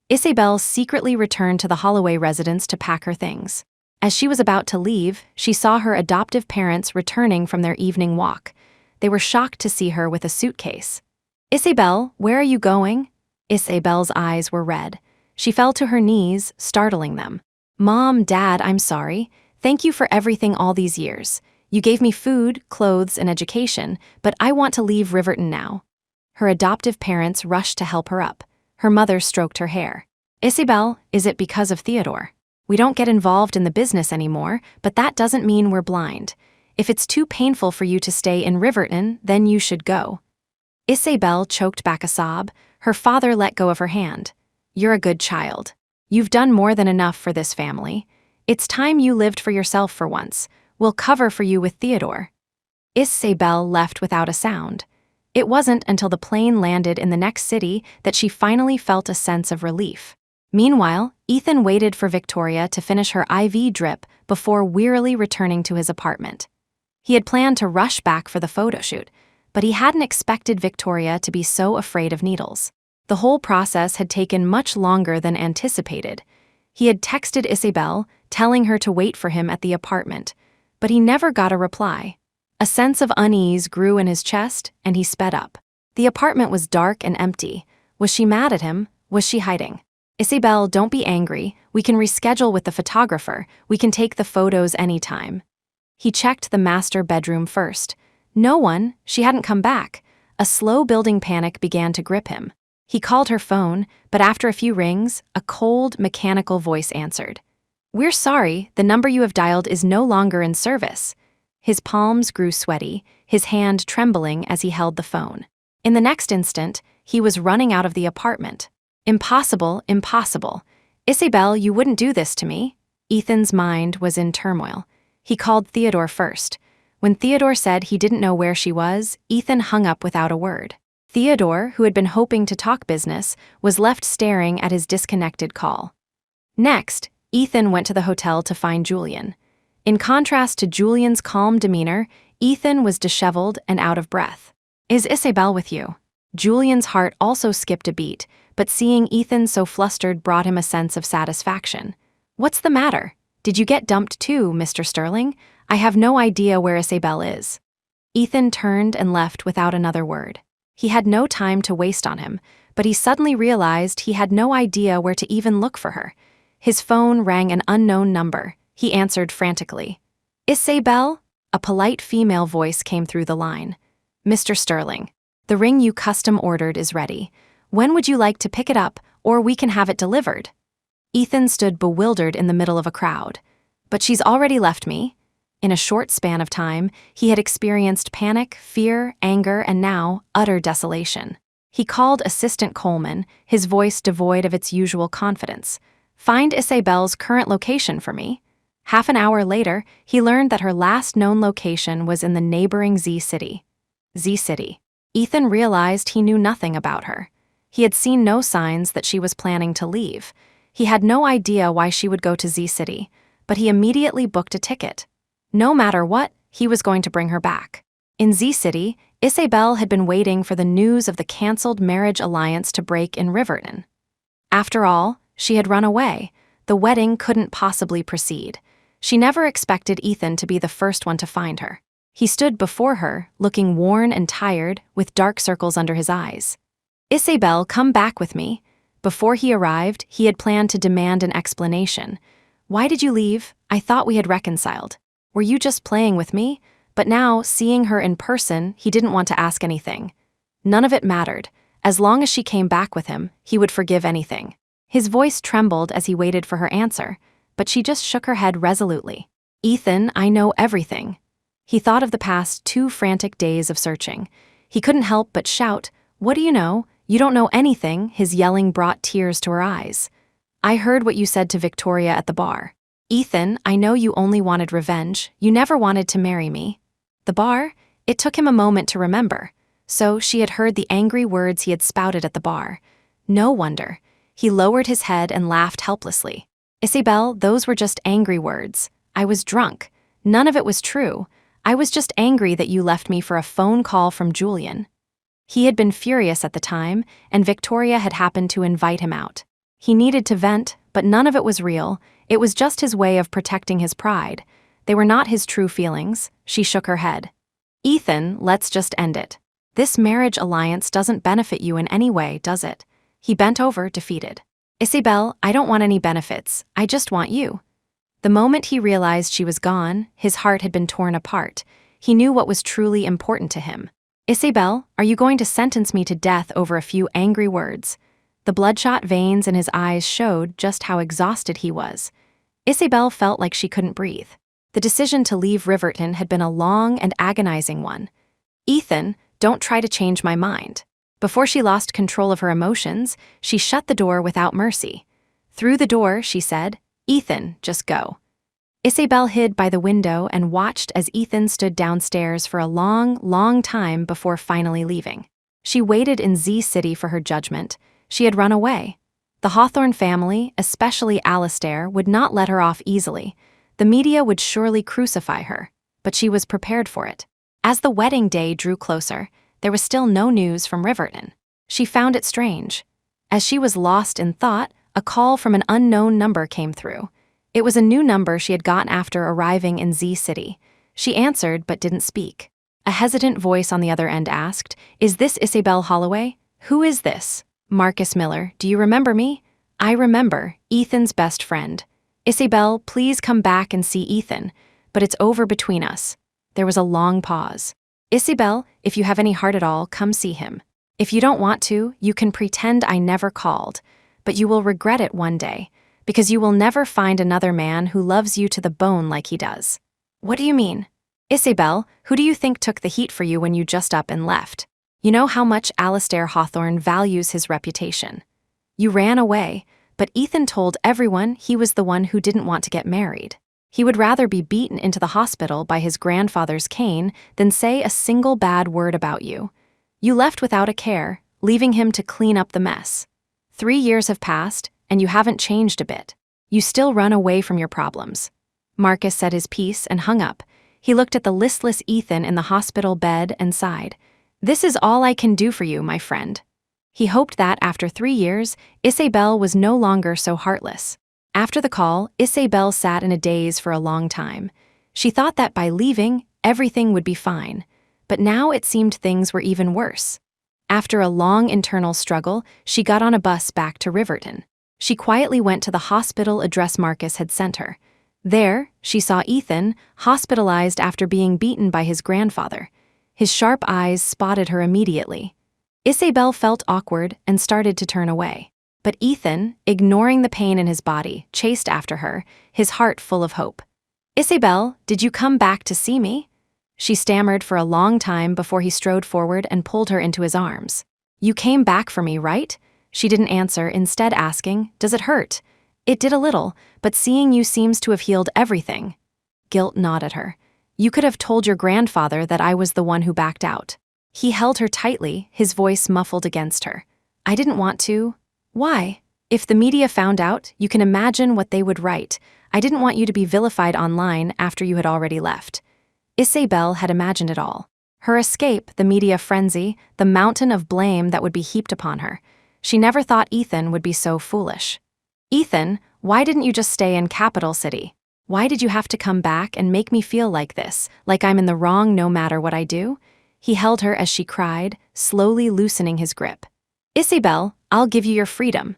A: Isabel secretly returned to the Holloway residence to pack her things. As she was about to leave, she saw her adoptive parents returning from their evening walk. They were shocked to see her with a suitcase. "Isabel, where are you going?" Isabel's eyes were red. She fell to her knees, startling them. "Mom, Dad, I'm sorry. Thank you for everything all these years. You gave me food, clothes, and education, but I want to leave Riverton now." Her adoptive parents rushed to help her up. Her mother stroked her hair. "Isabel, is it because of Theodore? We don't get involved in the business anymore, but that doesn't mean we're blind. If it's too painful for you to stay in Riverton, then you should go." Isabel choked back a sob. Her father let go of her hand. "You're a good child. You've done more than enough for this family. It's time you lived for yourself for once. We'll cover for you with Theodore." Isabel left without a sound. It wasn't until the plane landed in the next city that she finally felt a sense of relief. Meanwhile, Ethan waited for Victoria to finish her IV drip before wearily returning to his apartment. He had planned to rush back for the photo shoot, but he hadn't expected Victoria to be so afraid of needles. The whole process had taken much longer than anticipated. He had texted Isabel, telling her to wait for him at the apartment, but he never got a reply. A sense of unease grew in his chest, and he sped up. The apartment was dark and empty. Was she mad at him? Was she hiding? Isabel, don't be angry. We can reschedule with the photographer. We can take the photos anytime. He checked the master bedroom first. No one. She hadn't come back. A slow-building panic began to grip him. He called her phone, but after a few rings, a cold, mechanical voice answered. "We're sorry, the number you have dialed is no longer in service." His palms grew sweaty, his hand trembling as he held the phone. In the next instant, he was running out of the apartment. Impossible, impossible. Isabel, you wouldn't do this to me. Ethan's mind was in turmoil. He called Theodore first. When Theodore said he didn't know where she was, Ethan hung up without a word. Theodore, who had been hoping to talk business, was left staring at his disconnected call. Next, Ethan went to the hotel to find Julian. In contrast to Julian's calm demeanor, Ethan was disheveled and out of breath. "Is Isabel with you?" Julian's heart also skipped a beat, but seeing Ethan so flustered brought him a sense of satisfaction. "What's the matter? Did you get dumped too, Mr. Sterling? I have no idea where Isabel is." Ethan turned and left without another word. He had no time to waste on him, but he suddenly realized he had no idea where to even look for her. His phone rang an unknown number. He answered frantically. "Isabel?" A polite female voice came through the line. "Mr. Sterling, the ring you custom ordered is ready. When would you like to pick it up, or we can have it delivered?" Ethan stood bewildered in the middle of a crowd. "But she's already left me." In a short span of time, he had experienced panic, fear, anger, and now, utter desolation. He called Assistant Coleman, his voice devoid of its usual confidence. "Find Isabel's current location for me." Half an hour later, he learned that her last known location was in the neighboring Z City. Z City. Ethan realized he knew nothing about her. He had seen no signs that she was planning to leave. He had no idea why she would go to Z City, but he immediately booked a ticket. No matter what, he was going to bring her back. In Z City, Isabel had been waiting for the news of the canceled marriage alliance to break in Riverton. After all, she had run away. The wedding couldn't possibly proceed. She never expected Ethan to be the first one to find her. He stood before her, looking worn and tired, with dark circles under his eyes. "Isabel, come back with me." Before he arrived, he had planned to demand an explanation. "Why did you leave? I thought we had reconciled. Were you just playing with me?" But now, seeing her in person, he didn't want to ask anything. None of it mattered. As long as she came back with him, he would forgive anything. His voice trembled as he waited for her answer, but she just shook her head resolutely. "Ethan, I know everything." He thought of the past 2 frantic days of searching. He couldn't help but shout, "What do you know? You don't know anything." His yelling brought tears to her eyes. "I heard what you said to Victoria at the bar." "Ethan, I know you only wanted revenge. You never wanted to marry me." The bar? It took him a moment to remember. So she had heard the angry words he had spouted at the bar. No wonder. He lowered his head and laughed helplessly. "Isabel, those were just angry words. I was drunk. None of it was true. I was just angry that you left me for a phone call from Julian." He had been furious at the time, and Victoria had happened to invite him out. He needed to vent, but none of it was real. It was just his way of protecting his pride. They were not his true feelings. She shook her head. "Ethan, let's just end it. This marriage alliance doesn't benefit you in any way, does it?" He bent over, defeated. "Isabel, I don't want any benefits. I just want you." The moment he realized she was gone, his heart had been torn apart. He knew what was truly important to him. "Isabel, are you going to sentence me to death over a few angry words?" The bloodshot veins in his eyes showed just how exhausted he was. Isabel felt like she couldn't breathe. The decision to leave Riverton had been a long and agonizing one. "Ethan, don't try to change my mind." Before she lost control of her emotions, she shut the door without mercy. Through the door, she said, "Ethan, just go." Isabel hid by the window and watched as Ethan stood downstairs for a long, long time before finally leaving. She waited in Z City for her judgment. She had run away. The Hawthorne family, especially Alistair, would not let her off easily. The media would surely crucify her, but she was prepared for it. As the wedding day drew closer, there was still no news from Riverton. She found it strange. As she was lost in thought, a call from an unknown number came through. It was a new number she had gotten after arriving in Z City. She answered but didn't speak. A hesitant voice on the other end asked, "Is this Isabel Holloway? Who is this?" "Marcus Miller, do you remember me?" "I remember, Ethan's best friend." "Isabel, please come back and see Ethan, but it's over between us." There was a long pause. "Isabel, if you have any heart at all, come see him. If you don't want to, you can pretend I never called, but you will regret it one day, because you will never find another man who loves you to the bone like he does." "What do you mean?" "Isabel, who do you think took the heat for you when you just up and left? You know how much Alastair Hawthorne values his reputation. You ran away, but Ethan told everyone he was the one who didn't want to get married. He would rather be beaten into the hospital by his grandfather's cane than say a single bad word about you. You left without a care, leaving him to clean up the mess. 3 years have passed, and you haven't changed a bit. You still run away from your problems." Marcus said his piece and hung up. He looked at the listless Ethan in the hospital bed and sighed. "This is all I can do for you, my friend." He hoped that after 3 years, Isabel was no longer so heartless. After the call, Isabel sat in a daze for a long time. She thought that by leaving, everything would be fine, but now it seemed things were even worse. After a long internal struggle, she got on a bus back to Riverton. She quietly went to the hospital address Marcus had sent her. There, she saw Ethan, hospitalized after being beaten by his grandfather. His sharp eyes spotted her immediately. Isabel felt awkward and started to turn away. But Ethan, ignoring the pain in his body, chased after her, his heart full of hope. "Isabel, did you come back to see me?" She stammered for a long time before he strode forward and pulled her into his arms. "You came back for me, right?" She didn't answer, instead asking, "Does it hurt?" "It did a little, but seeing you seems to have healed everything." Guilt gnawed at her. "You could have told your grandfather that I was the one who backed out." He held her tightly, his voice muffled against her. "I didn't want to." "Why?" "If the media found out, you can imagine what they would write. I didn't want you to be vilified online after you had already left." Isabel had imagined it all. Her escape, the media frenzy, the mountain of blame that would be heaped upon her. She never thought Ethan would be so foolish. "Ethan, why didn't you just stay in Capital City? Why did you have to come back and make me feel like this, like I'm in the wrong no matter what I do?" He held her as she cried, slowly loosening his grip. "Isabel, I'll give you your freedom."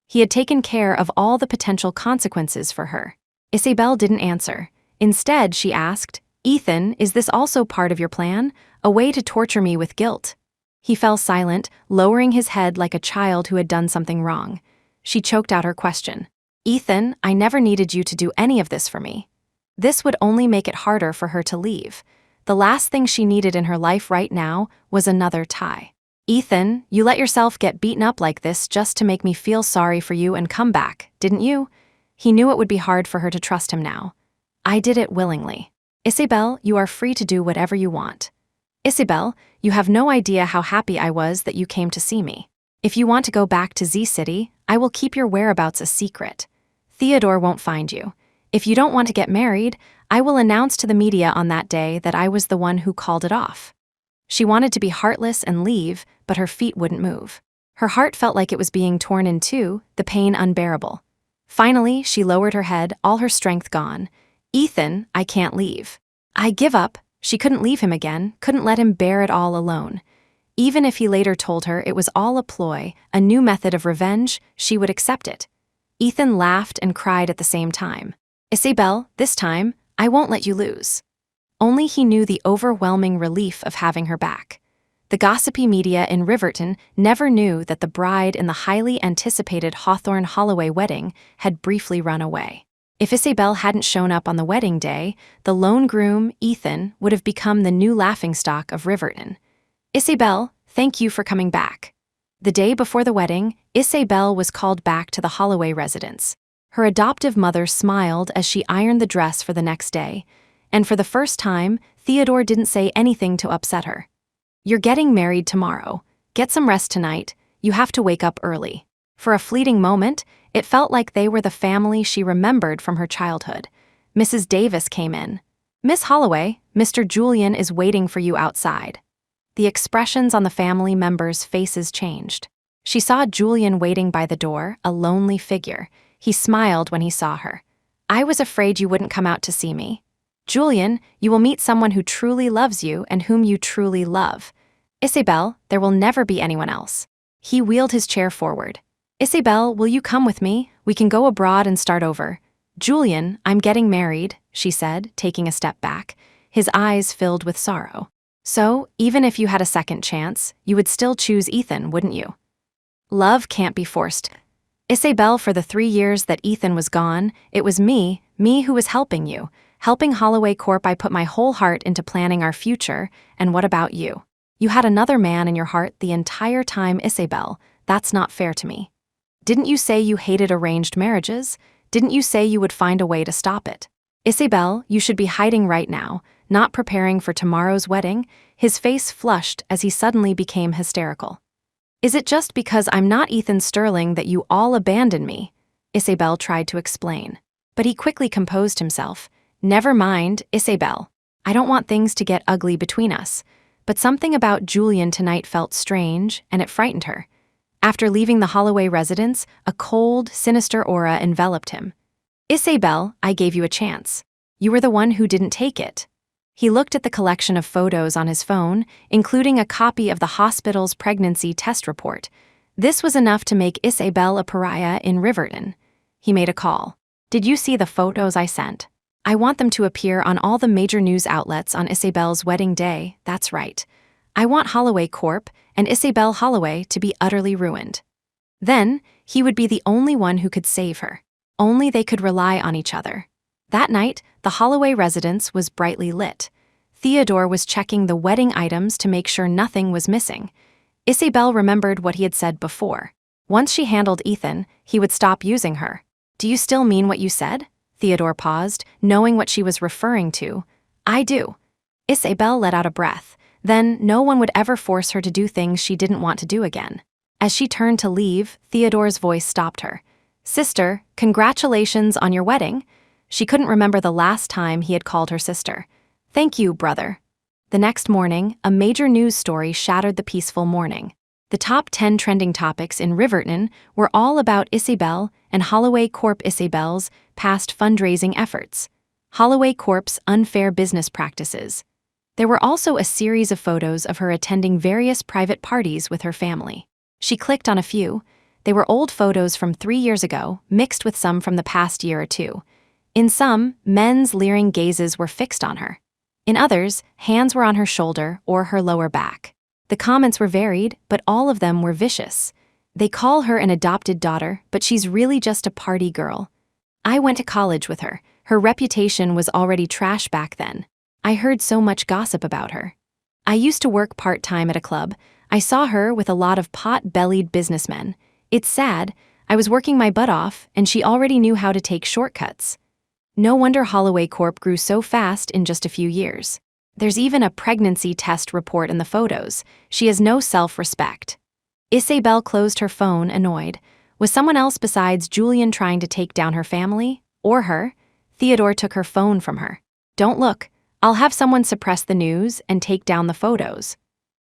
A: He had taken care of all the potential consequences for her. Isabel didn't answer. Instead, she asked, "Ethan, is this also part of your plan? A way to torture me with guilt?" He fell silent, lowering his head like a child who had done something wrong. She choked out her question. "Ethan, I never needed you to do any of this for me." This would only make it harder for her to leave. The last thing she needed in her life right now was another tie. "Ethan, you let yourself get beaten up like this just to make me feel sorry for you and come back, didn't you?" He knew it would be hard for her to trust him now. "I did it willingly." "Isabel, you are free to do whatever you want." "Isabel, you have no idea how happy I was that you came to see me. If you want to go back to Z City, I will keep your whereabouts a secret. Theodore won't find you. If you don't want to get married, I will announce to the media on that day that I was the one who called it off." She wanted to be heartless and leave, but her feet wouldn't move. Her heart felt like it was being torn in two, the pain unbearable. Finally, she lowered her head, all her strength gone. "Ethan, I can't leave. I give up." She couldn't leave him again, couldn't let him bear it all alone. Even if he later told her it was all a ploy, a new method of revenge, she would accept it. Ethan laughed and cried at the same time. "Isabel, this time, I won't let you lose." Only he knew the overwhelming relief of having her back. The gossipy media in Riverton never knew that the bride in the highly anticipated Hawthorne-Holloway wedding had briefly run away. If Isabel hadn't shown up on the wedding day, the lone groom, Ethan, would have become the new laughingstock of Riverton. "Isabel, thank you for coming back." The day before the wedding, Isabel was called back to the Holloway residence. Her adoptive mother smiled as she ironed the dress for the next day, and for the first time, Theodore didn't say anything to upset her. "You're getting married tomorrow. Get some rest tonight. You have to wake up early." For a fleeting moment, it felt like they were the family she remembered from her childhood. Mrs. Davis came in. "Miss Holloway, Mr. Julian is waiting for you outside." The expressions on the family members' faces changed. She saw Julian waiting by the door, a lonely figure. He smiled when he saw her. "I was afraid you wouldn't come out to see me." Julian, you will meet someone who truly loves you and whom you truly love. Isabel, there will never be anyone else. He wheeled his chair forward. Isabel, will you come with me? We can go abroad and start over. Julian, I'm getting married, she said, taking a step back, his eyes filled with sorrow. So, even if you had a second chance, you would still choose Ethan, wouldn't you? Love can't be forced. Isabel, for the 3 years that Ethan was gone, it was me who was helping you. Helping Holloway Corp, I put my whole heart into planning our future, and what about you? You had another man in your heart the entire time, Isabel. That's not fair to me. Didn't you say you hated arranged marriages? Didn't you say you would find a way to stop it? Isabel, you should be hiding right now, not preparing for tomorrow's wedding. His face flushed as he suddenly became hysterical. Is it just because I'm not Ethan Sterling that you all abandon me? Isabel tried to explain, but he quickly composed himself. Never mind, Isabel. I don't want things to get ugly between us. But something about Julian tonight felt strange, and it frightened her. After leaving the Holloway residence, a cold, sinister aura enveloped him. Isabel, I gave you a chance. You were the one who didn't take it. He looked at the collection of photos on his phone, including a copy of the hospital's pregnancy test report. This was enough to make Isabel a pariah in Riverton. He made a call. Did you see the photos I sent? I want them to appear on all the major news outlets on Isabel's wedding day, that's right. I want Holloway Corp. And Isabel Holloway to be utterly ruined. Then, he would be the only one who could save her. Only they could rely on each other. That night, the Holloway residence was brightly lit. Theodore was checking the wedding items to make sure nothing was missing. Isabel remembered what he had said before. Once she handled Ethan, he would stop using her. Do you still mean what you said? Theodore paused, knowing what she was referring to. I do. Isabel let out a breath. Then no one would ever force her to do things she didn't want to do again. As she turned to leave, Theodore's voice stopped her. Sister, congratulations on your wedding. She couldn't remember the last time he had called her sister. Thank you, brother. The next morning, a major news story shattered the peaceful morning. The top 10 trending topics in Riverton were all about Isabel and Holloway Corp. Isabel's past fundraising efforts. Holloway Corp's unfair business practices. There were also a series of photos of her attending various private parties with her family. She clicked on a few. They were old photos from 3 years ago, mixed with some from the past year or two. In some, men's leering gazes were fixed on her. In others, hands were on her shoulder or her lower back. The comments were varied, but all of them were vicious. They call her an adopted daughter, but she's really just a party girl. I went to college with her. Her reputation was already trash back then. I heard so much gossip about her. I used to work part-time at a club. I saw her with a lot of pot-bellied businessmen. It's sad. I was working my butt off, and she already knew how to take shortcuts. No wonder Holloway Corp grew so fast in just a few years. There's even a pregnancy test report in the photos. She has no self-respect. Isabel closed her phone, annoyed. Was someone else besides Julian trying to take down her family? Or her? Theodore took her phone from her. Don't look. I'll have someone suppress the news and take down the photos.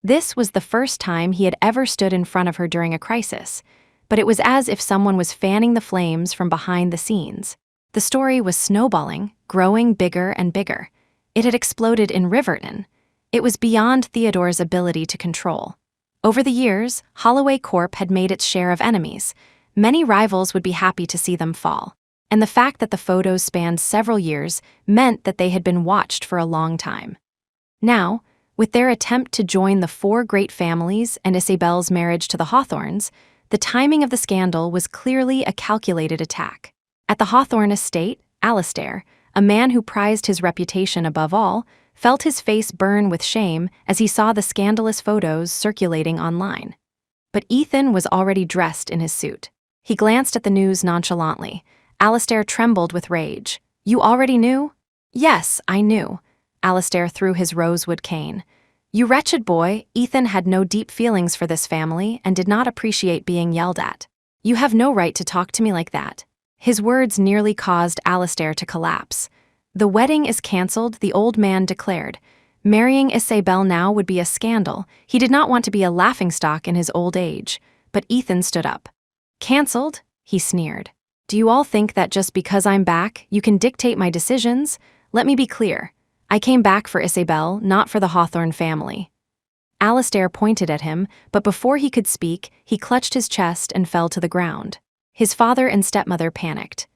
A: This was the first time he had ever stood in front of her during a crisis, but it was as if someone was fanning the flames from behind the scenes. The story was snowballing, growing bigger and bigger. It had exploded in Riverton. It was beyond Theodore's ability to control. Over the years, Holloway Corp had made its share of enemies. Many rivals would be happy to see them fall. And the fact that the photos spanned several years meant that they had been watched for a long time. Now, with their attempt to join the 4 great families and Isabel's marriage to the Hawthorns, the timing of the scandal was clearly a calculated attack. At the Hawthorne estate, Alastair, a man who prized his reputation above all, felt his face burn with shame as he saw the scandalous photos circulating online. But Ethan was already dressed in his suit. He glanced at the news nonchalantly. Alastair trembled with rage. You already knew? Yes, I knew. Alastair threw his rosewood cane. You wretched boy, Ethan had no deep feelings for this family and did not appreciate being yelled at. You have no right to talk to me like that. His words nearly caused Alastair to collapse. The wedding is cancelled, the old man declared. Marrying Isabel now would be a scandal. He did not want to be a laughingstock in his old age. But Ethan stood up. Cancelled? He sneered. Do you all think that just because I'm back, you can dictate my decisions? Let me be clear. I came back for Isabel, not for the Hawthorne family. Alastair pointed at him, but before he could speak, he clutched his chest and fell to the ground. His father and stepmother panicked.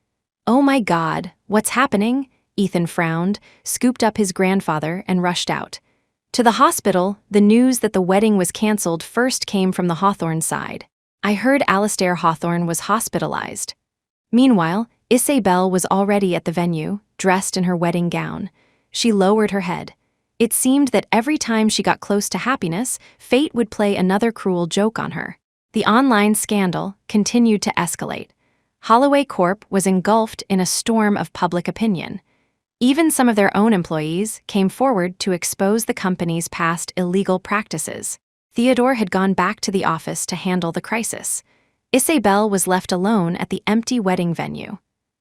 A: "Oh my God, what's happening?" Ethan frowned, scooped up his grandfather, and rushed out. To the hospital, the news that the wedding was cancelled first came from the Hawthorne side. "I heard Alastair Hawthorne was hospitalized." Meanwhile, Isabel was already at the venue, dressed in her wedding gown. She lowered her head. It seemed that every time she got close to happiness, fate would play another cruel joke on her. The online scandal continued to escalate. Holloway Corp was engulfed in a storm of public opinion. Even some of their own employees came forward to expose the company's past illegal practices. Theodore had gone back to the office to handle the crisis. Isabel was left alone at the empty wedding venue.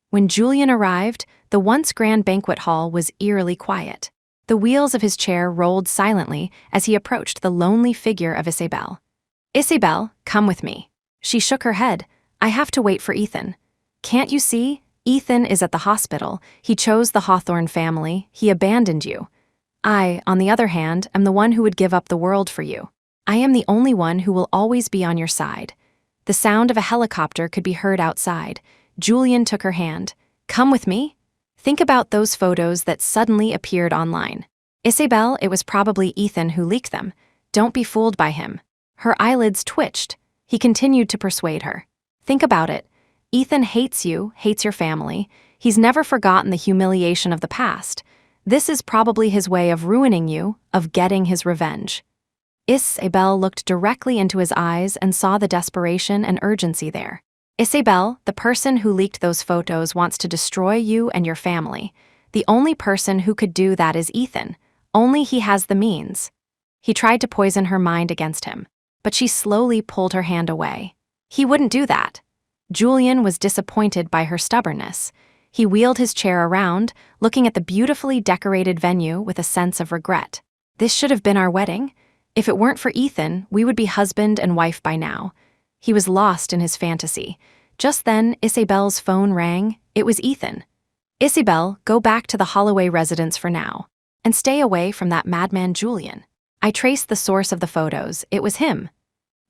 A: When Julian arrived, the once grand banquet hall was eerily quiet. The wheels of his chair rolled silently as he approached the lonely figure of Isabel. "Isabel, come with me." She shook her head. "I have to wait for Ethan." "Can't you see? Ethan is at the hospital. He chose the Hawthorne family. He abandoned you. I, on the other hand, am the one who would give up the world for you. I am the only one who will always be on your side." The sound of a helicopter could be heard outside. Julian took her hand. "Come with me? Think about those photos that suddenly appeared online. Isabel, it was probably Ethan who leaked them. Don't be fooled by him." Her eyelids twitched. He continued to persuade her. "Think about it. Ethan hates you, hates your family. He's never forgotten the humiliation of the past. This is probably his way of ruining you, of getting his revenge." Isabel looked directly into his eyes and saw the desperation and urgency there. "Isabel, the person who leaked those photos wants to destroy you and your family. The only person who could do that is Ethan. Only he has the means." He tried to poison her mind against him, but she slowly pulled her hand away. "He wouldn't do that." Julian was disappointed by her stubbornness. He wheeled his chair around, looking at the beautifully decorated venue with a sense of regret. "This should have been our wedding. If it weren't for Ethan, we would be husband and wife by now." He was lost in his fantasy. Just then, Isabel's phone rang. It was Ethan. "Isabel, go back to the Holloway residence for now. And stay away from that madman Julian. I traced the source of the photos. It was him."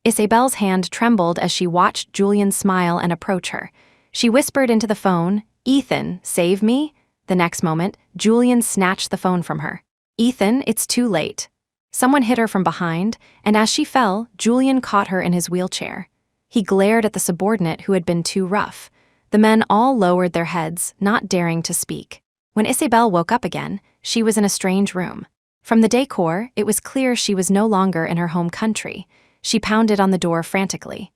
A: Isabel's hand trembled as she watched Julian smile and approach her. She whispered into the phone, "Ethan, save me." The next moment, Julian snatched the phone from her. "Ethan, it's too late." Someone hit her from behind, and as she fell, Julian caught her in his wheelchair. He glared at the subordinate who had been too rough. The men all lowered their heads, not daring to speak. When Isabel woke up again, she was in a strange room. From the decor, it was clear she was no longer in her home country. She pounded on the door frantically.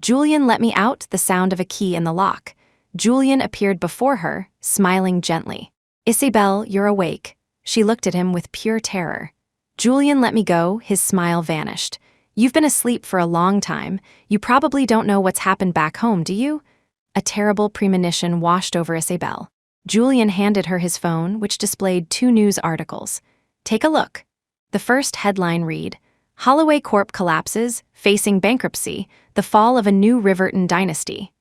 A: "Julian, let me out," the sound of a key in the lock. Julian appeared before her, smiling gently. "Isabel, you're awake." She looked at him with pure terror. "Julian, let me go." His smile vanished. "You've been asleep for a long time. You probably don't know what's happened back home, do you?" A terrible premonition washed over Isabel. Julian handed her his phone, which displayed 2 news articles. "Take a look." The first headline read, "Holloway Corp collapses, facing bankruptcy, the fall of a new Riverton dynasty."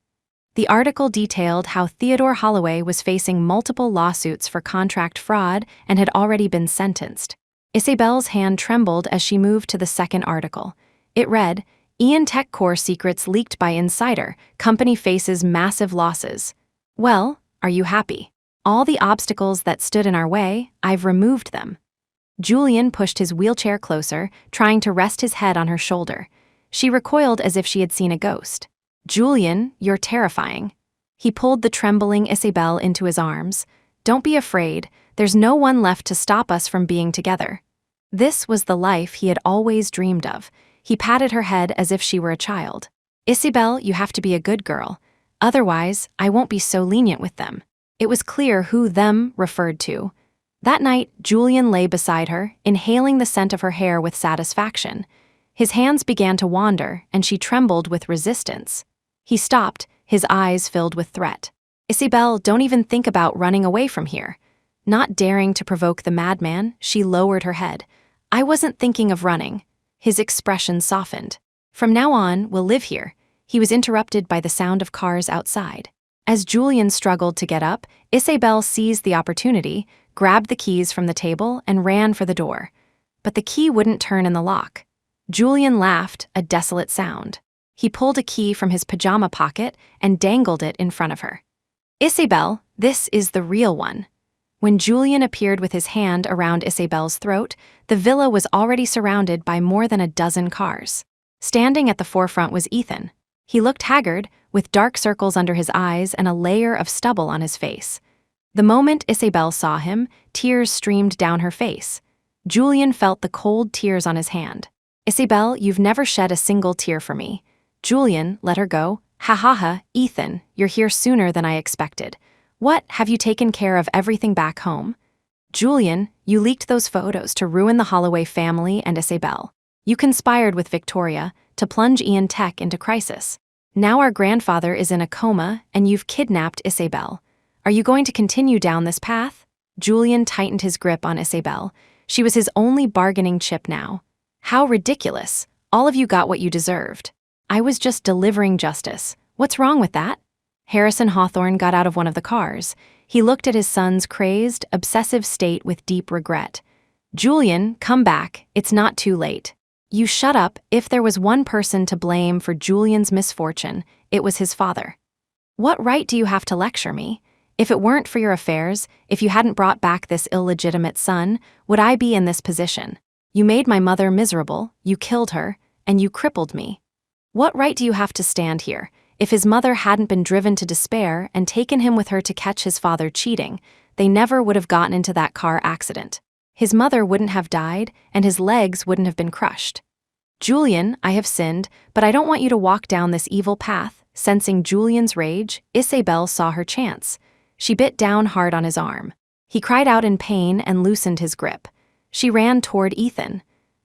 A: The article detailed how Theodore Holloway was facing multiple lawsuits for contract fraud and had already been sentenced. Isabel's hand trembled as she moved to the second article. It read, "Ian Tech Core secrets leaked by insider, company faces massive losses." "Well, are you happy? All the obstacles that stood in our way, I've removed them." Julian pushed his wheelchair closer, trying to rest his head on her shoulder. She recoiled as if she had seen a ghost. "Julian, you're terrifying." He pulled the trembling Isabel into his arms. "Don't be afraid. There's no one left to stop us from being together." This was the life he had always dreamed of. He patted her head as if she were a child. "Isabel, you have to be a good girl. Otherwise, I won't be so lenient with them." It was clear who "them" referred to. That night, Julian lay beside her, inhaling the scent of her hair with satisfaction. His hands began to wander, and she trembled with resistance. He stopped, his eyes filled with threat. "Isabel, don't even think about running away from here." Not daring to provoke the madman, she lowered her head. "I wasn't thinking of running." His expression softened. "From now on, we'll live here." He was interrupted by the sound of cars outside. As Julian struggled to get up, Isabel seized the opportunity, grabbed the keys from the table, and ran for the door. But the key wouldn't turn in the lock. Julian laughed, a desolate sound. He pulled a key from his pajama pocket and dangled it in front of her. "Isabel, this is the real one." When Julian appeared with his hand around Isabel's throat, the villa was already surrounded by more than a dozen cars. Standing at the forefront was Ethan. He looked haggard, with dark circles under his eyes and a layer of stubble on his face. The moment Isabel saw him, tears streamed down her face. Julian felt the cold tears on his hand. "Isabel, you've never shed a single tear for me." Julian let her go. "Ha ha ha, Ethan, you're here sooner than I expected. What, have you taken care of everything back home?" "Julian, you leaked those photos to ruin the Holloway family and Isabel. You conspired with Victoria to plunge Ian Tech into crisis. Now our grandfather is in a coma and you've kidnapped Isabel. Are you going to continue down this path?" Julian tightened his grip on Isabel. She was his only bargaining chip now. "How ridiculous. All of you got what you deserved. I was just delivering justice. What's wrong with that?" Harrison Hawthorne got out of one of the cars. He looked at his son's crazed, obsessive state with deep regret. "Julian, come back. It's not too late." "You shut up." If there was one person to blame for Julian's misfortune, it was his father. "What right do you have to lecture me? If it weren't for your affairs, if you hadn't brought back this illegitimate son, would I be in this position? You made my mother miserable, you killed her, and you crippled me. What right do you have to stand here? If his mother hadn't been driven to despair and taken him with her to catch his father cheating, they never would have gotten into that car accident. His mother wouldn't have died, and his legs wouldn't have been crushed. Julian, I have sinned, but I don't want you to walk down this evil path." Sensing Julian's rage, Isabel saw her chance. She bit down hard on his arm. He cried out in pain and loosened his grip. She ran toward Ethan.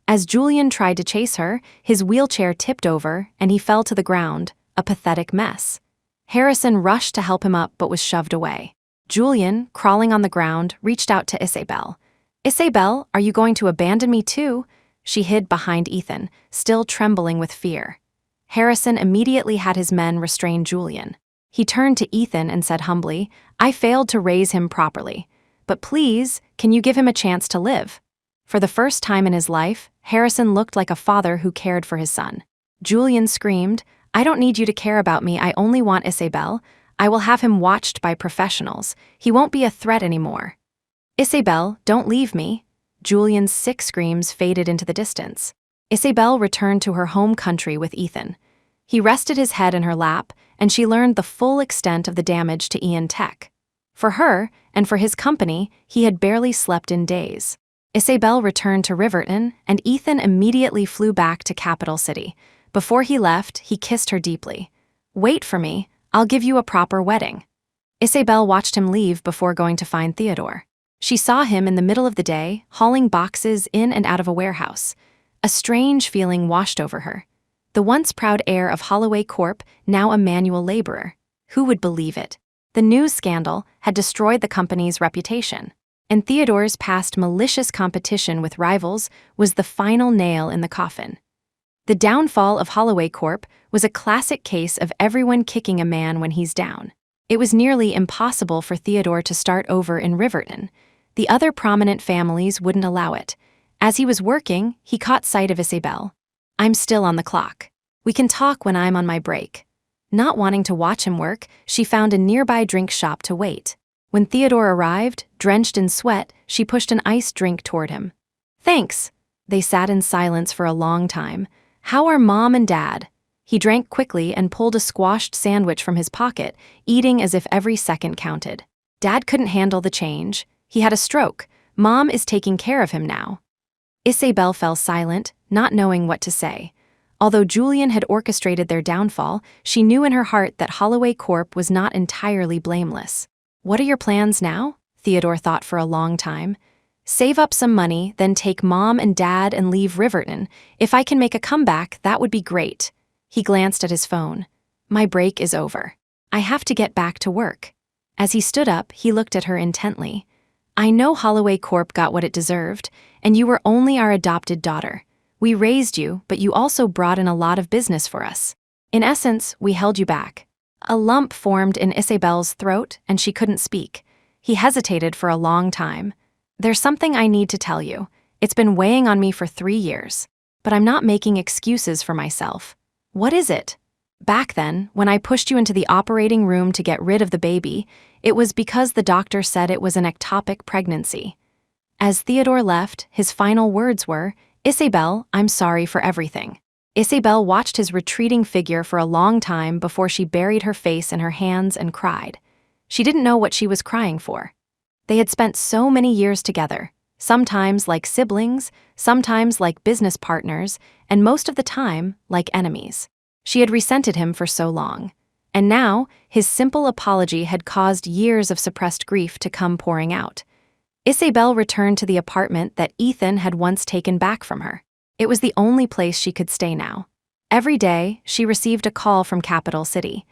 A: As Julian tried to chase her, his wheelchair tipped over and he fell to the ground, a pathetic mess. Harrison rushed to help him up but was shoved away. Julian, crawling on the ground, reached out to Isabel. "Isabel, are you going to abandon me too?" She hid behind Ethan, still trembling with fear. Harrison immediately had his men restrain Julian. He turned to Ethan and said humbly, "I failed to raise him properly. But please, can you give him a chance to live?" For the first time in his life, Harrison looked like a father who cared for his son. Julian screamed, "I don't need you to care about me, I only want Isabel. I will have him watched by professionals. He won't be a threat anymore." "Isabel, don't leave me." Julian's sick screams faded into the distance. Isabel returned to her home country with Ethan. He rested his head in her lap, and she learned the full extent of the damage to Ian Tech. For her, and for his company, he had barely slept in days. Isabel returned to Riverton, and Ethan immediately flew back to Capital City. Before he left, he kissed her deeply. "Wait for me, I'll give you a proper wedding." Isabel watched him leave before going to find Theodore. She saw him in the middle of the day, hauling boxes in and out of a warehouse. A strange feeling washed over her. The once proud heir of Holloway Corp., now a manual laborer. Who would believe it? The news scandal had destroyed the company's reputation, and Theodore's past malicious competition with rivals was the final nail in the coffin. The downfall of Holloway Corp. Was a classic case of everyone kicking a man when he's down. It was nearly impossible for Theodore to start over in Riverton. The other prominent families wouldn't allow it. As he was working, he caught sight of Isabel. "I'm still on the clock. We can talk when I'm on my break." Not wanting to watch him work, she found a nearby drink shop to wait. When Theodore arrived, drenched in sweat, she pushed an iced drink toward him. "Thanks." They sat in silence for a long time. "How are Mom and Dad?" He drank quickly and pulled a squashed sandwich from his pocket, eating as if every second counted. "Dad couldn't handle the change. He had a stroke. Mom is taking care of him now." Isabel fell silent, not knowing what to say. Although Julian had orchestrated their downfall, she knew in her heart that Holloway Corp. Was not entirely blameless. "What are your plans now?" Theodore thought for a long time. "Save up some money, then take Mom and Dad and leave Riverton. If I can make a comeback, that would be great." He glanced at his phone. "My break is over. I have to get back to work." As he stood up, he looked at her intently. "I know Holloway Corp. Got what it deserved, and you were only our adopted daughter. We raised you, but you also brought in a lot of business for us. In essence, we held you back." A lump formed in Isabel's throat, and she couldn't speak. He hesitated for a long time. "There's something I need to tell you. It's been weighing on me for 3 years. But I'm not making excuses for myself." "What is it?" "Back then, when I pushed you into the operating room to get rid of the baby, it was because the doctor said it was an ectopic pregnancy." As Theodore left, his final words were, "Isabel, I'm sorry for everything." Isabel watched his retreating figure for a long time before she buried her face in her hands and cried. She didn't know what she was crying for. They had spent so many years together, sometimes like siblings, sometimes like business partners, and most of the time like enemies. She had resented him for so long. And now, his simple apology had caused years of suppressed grief to come pouring out. Isabel returned to the apartment that Ethan had once taken back from her. It was the only place she could stay now. Every day, she received a call from Capital City.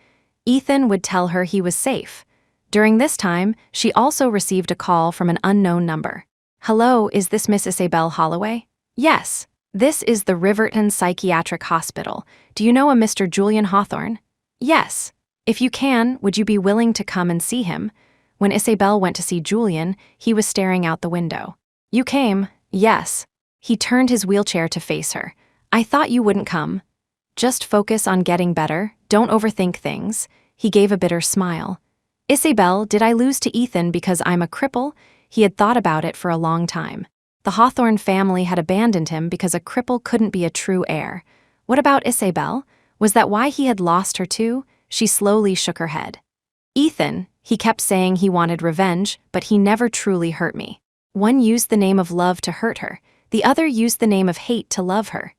A: Ethan would tell her he was safe. During this time, she also received a call from an unknown number. "Hello, is this Miss Isabel Holloway?" "Yes. This is the Riverton Psychiatric Hospital. Do you know a Mr. Julian Hawthorne?" "Yes. If you can, would you be willing to come and see him?" When Isabel went to see Julian, he was staring out the window. "You came?" "Yes." He turned his wheelchair to face her. "I thought you wouldn't come." "Just focus on getting better, don't overthink things." He gave a bitter smile. "Isabel, did I lose to Ethan because I'm a cripple?" He had thought about it for a long time. The Hawthorne family had abandoned him because a cripple couldn't be a true heir. What about Isabel? Was that why he had lost her too? She slowly shook her head. "Ethan, he kept saying he wanted revenge, but he never truly hurt me. One used the name of love to hurt her. The other used the name of hate to love her."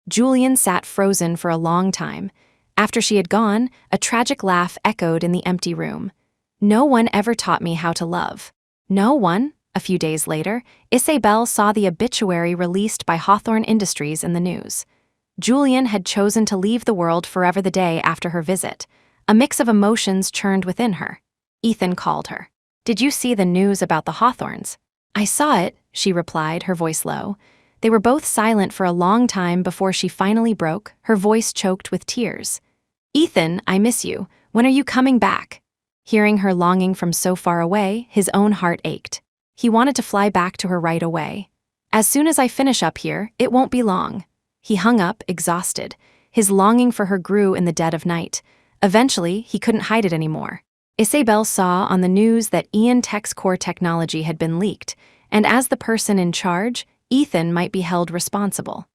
A: Julian sat frozen for a long time. After she had gone, a tragic laugh echoed in the empty room. "No one ever taught me how to love." "No one?" A few days later, Isabel saw the obituary released by Hawthorne Industries in the news. Julian had chosen to leave the world forever the day after her visit. A mix of emotions churned within her. Ethan called her. "Did you see the news about the Hawthornes?" "I saw it," she replied, her voice low. They were both silent for a long time before she finally broke, her voice choked with tears. "Ethan, I miss you. When are you coming back?" Hearing her longing from so far away, his own heart ached. He wanted to fly back to her right away. "As soon as I finish up here, it won't be long." He hung up, exhausted. His longing for her grew in the dead of night. Eventually, he couldn't hide it anymore. Isabel saw on the news that Ian Tech's core technology had been leaked, and as the person in charge, Ethan might be held responsible.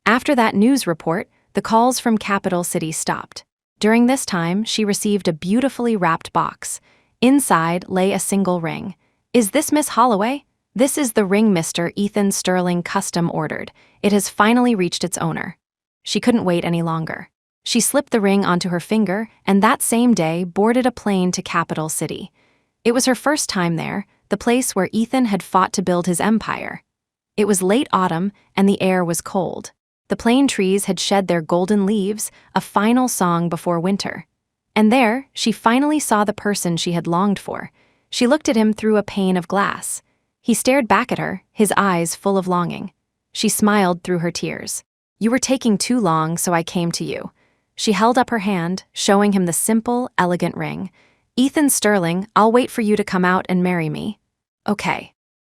A: After that news report, the calls from Capital City stopped. During this time, she received a beautifully wrapped box. Inside lay a single ring. "Is this Miss Holloway?" "This is the ring Mr. Ethan Sterling custom ordered. It has finally reached its owner." She couldn't wait any longer. She slipped the ring onto her finger and that same day boarded a plane to Capital City. It was her first time there, the place where Ethan had fought to build his empire. It was late autumn and the air was cold. The plane trees had shed their golden leaves, a final song before winter. And there, she finally saw the person she had longed for. She looked at him through a pane of glass. He stared back at her, his eyes full of longing. She smiled through her tears. "You were taking too long, so I came to you." She held up her hand, showing him the simple, elegant ring. "Ethan Sterling, I'll wait for you to come out and marry me." "Okay."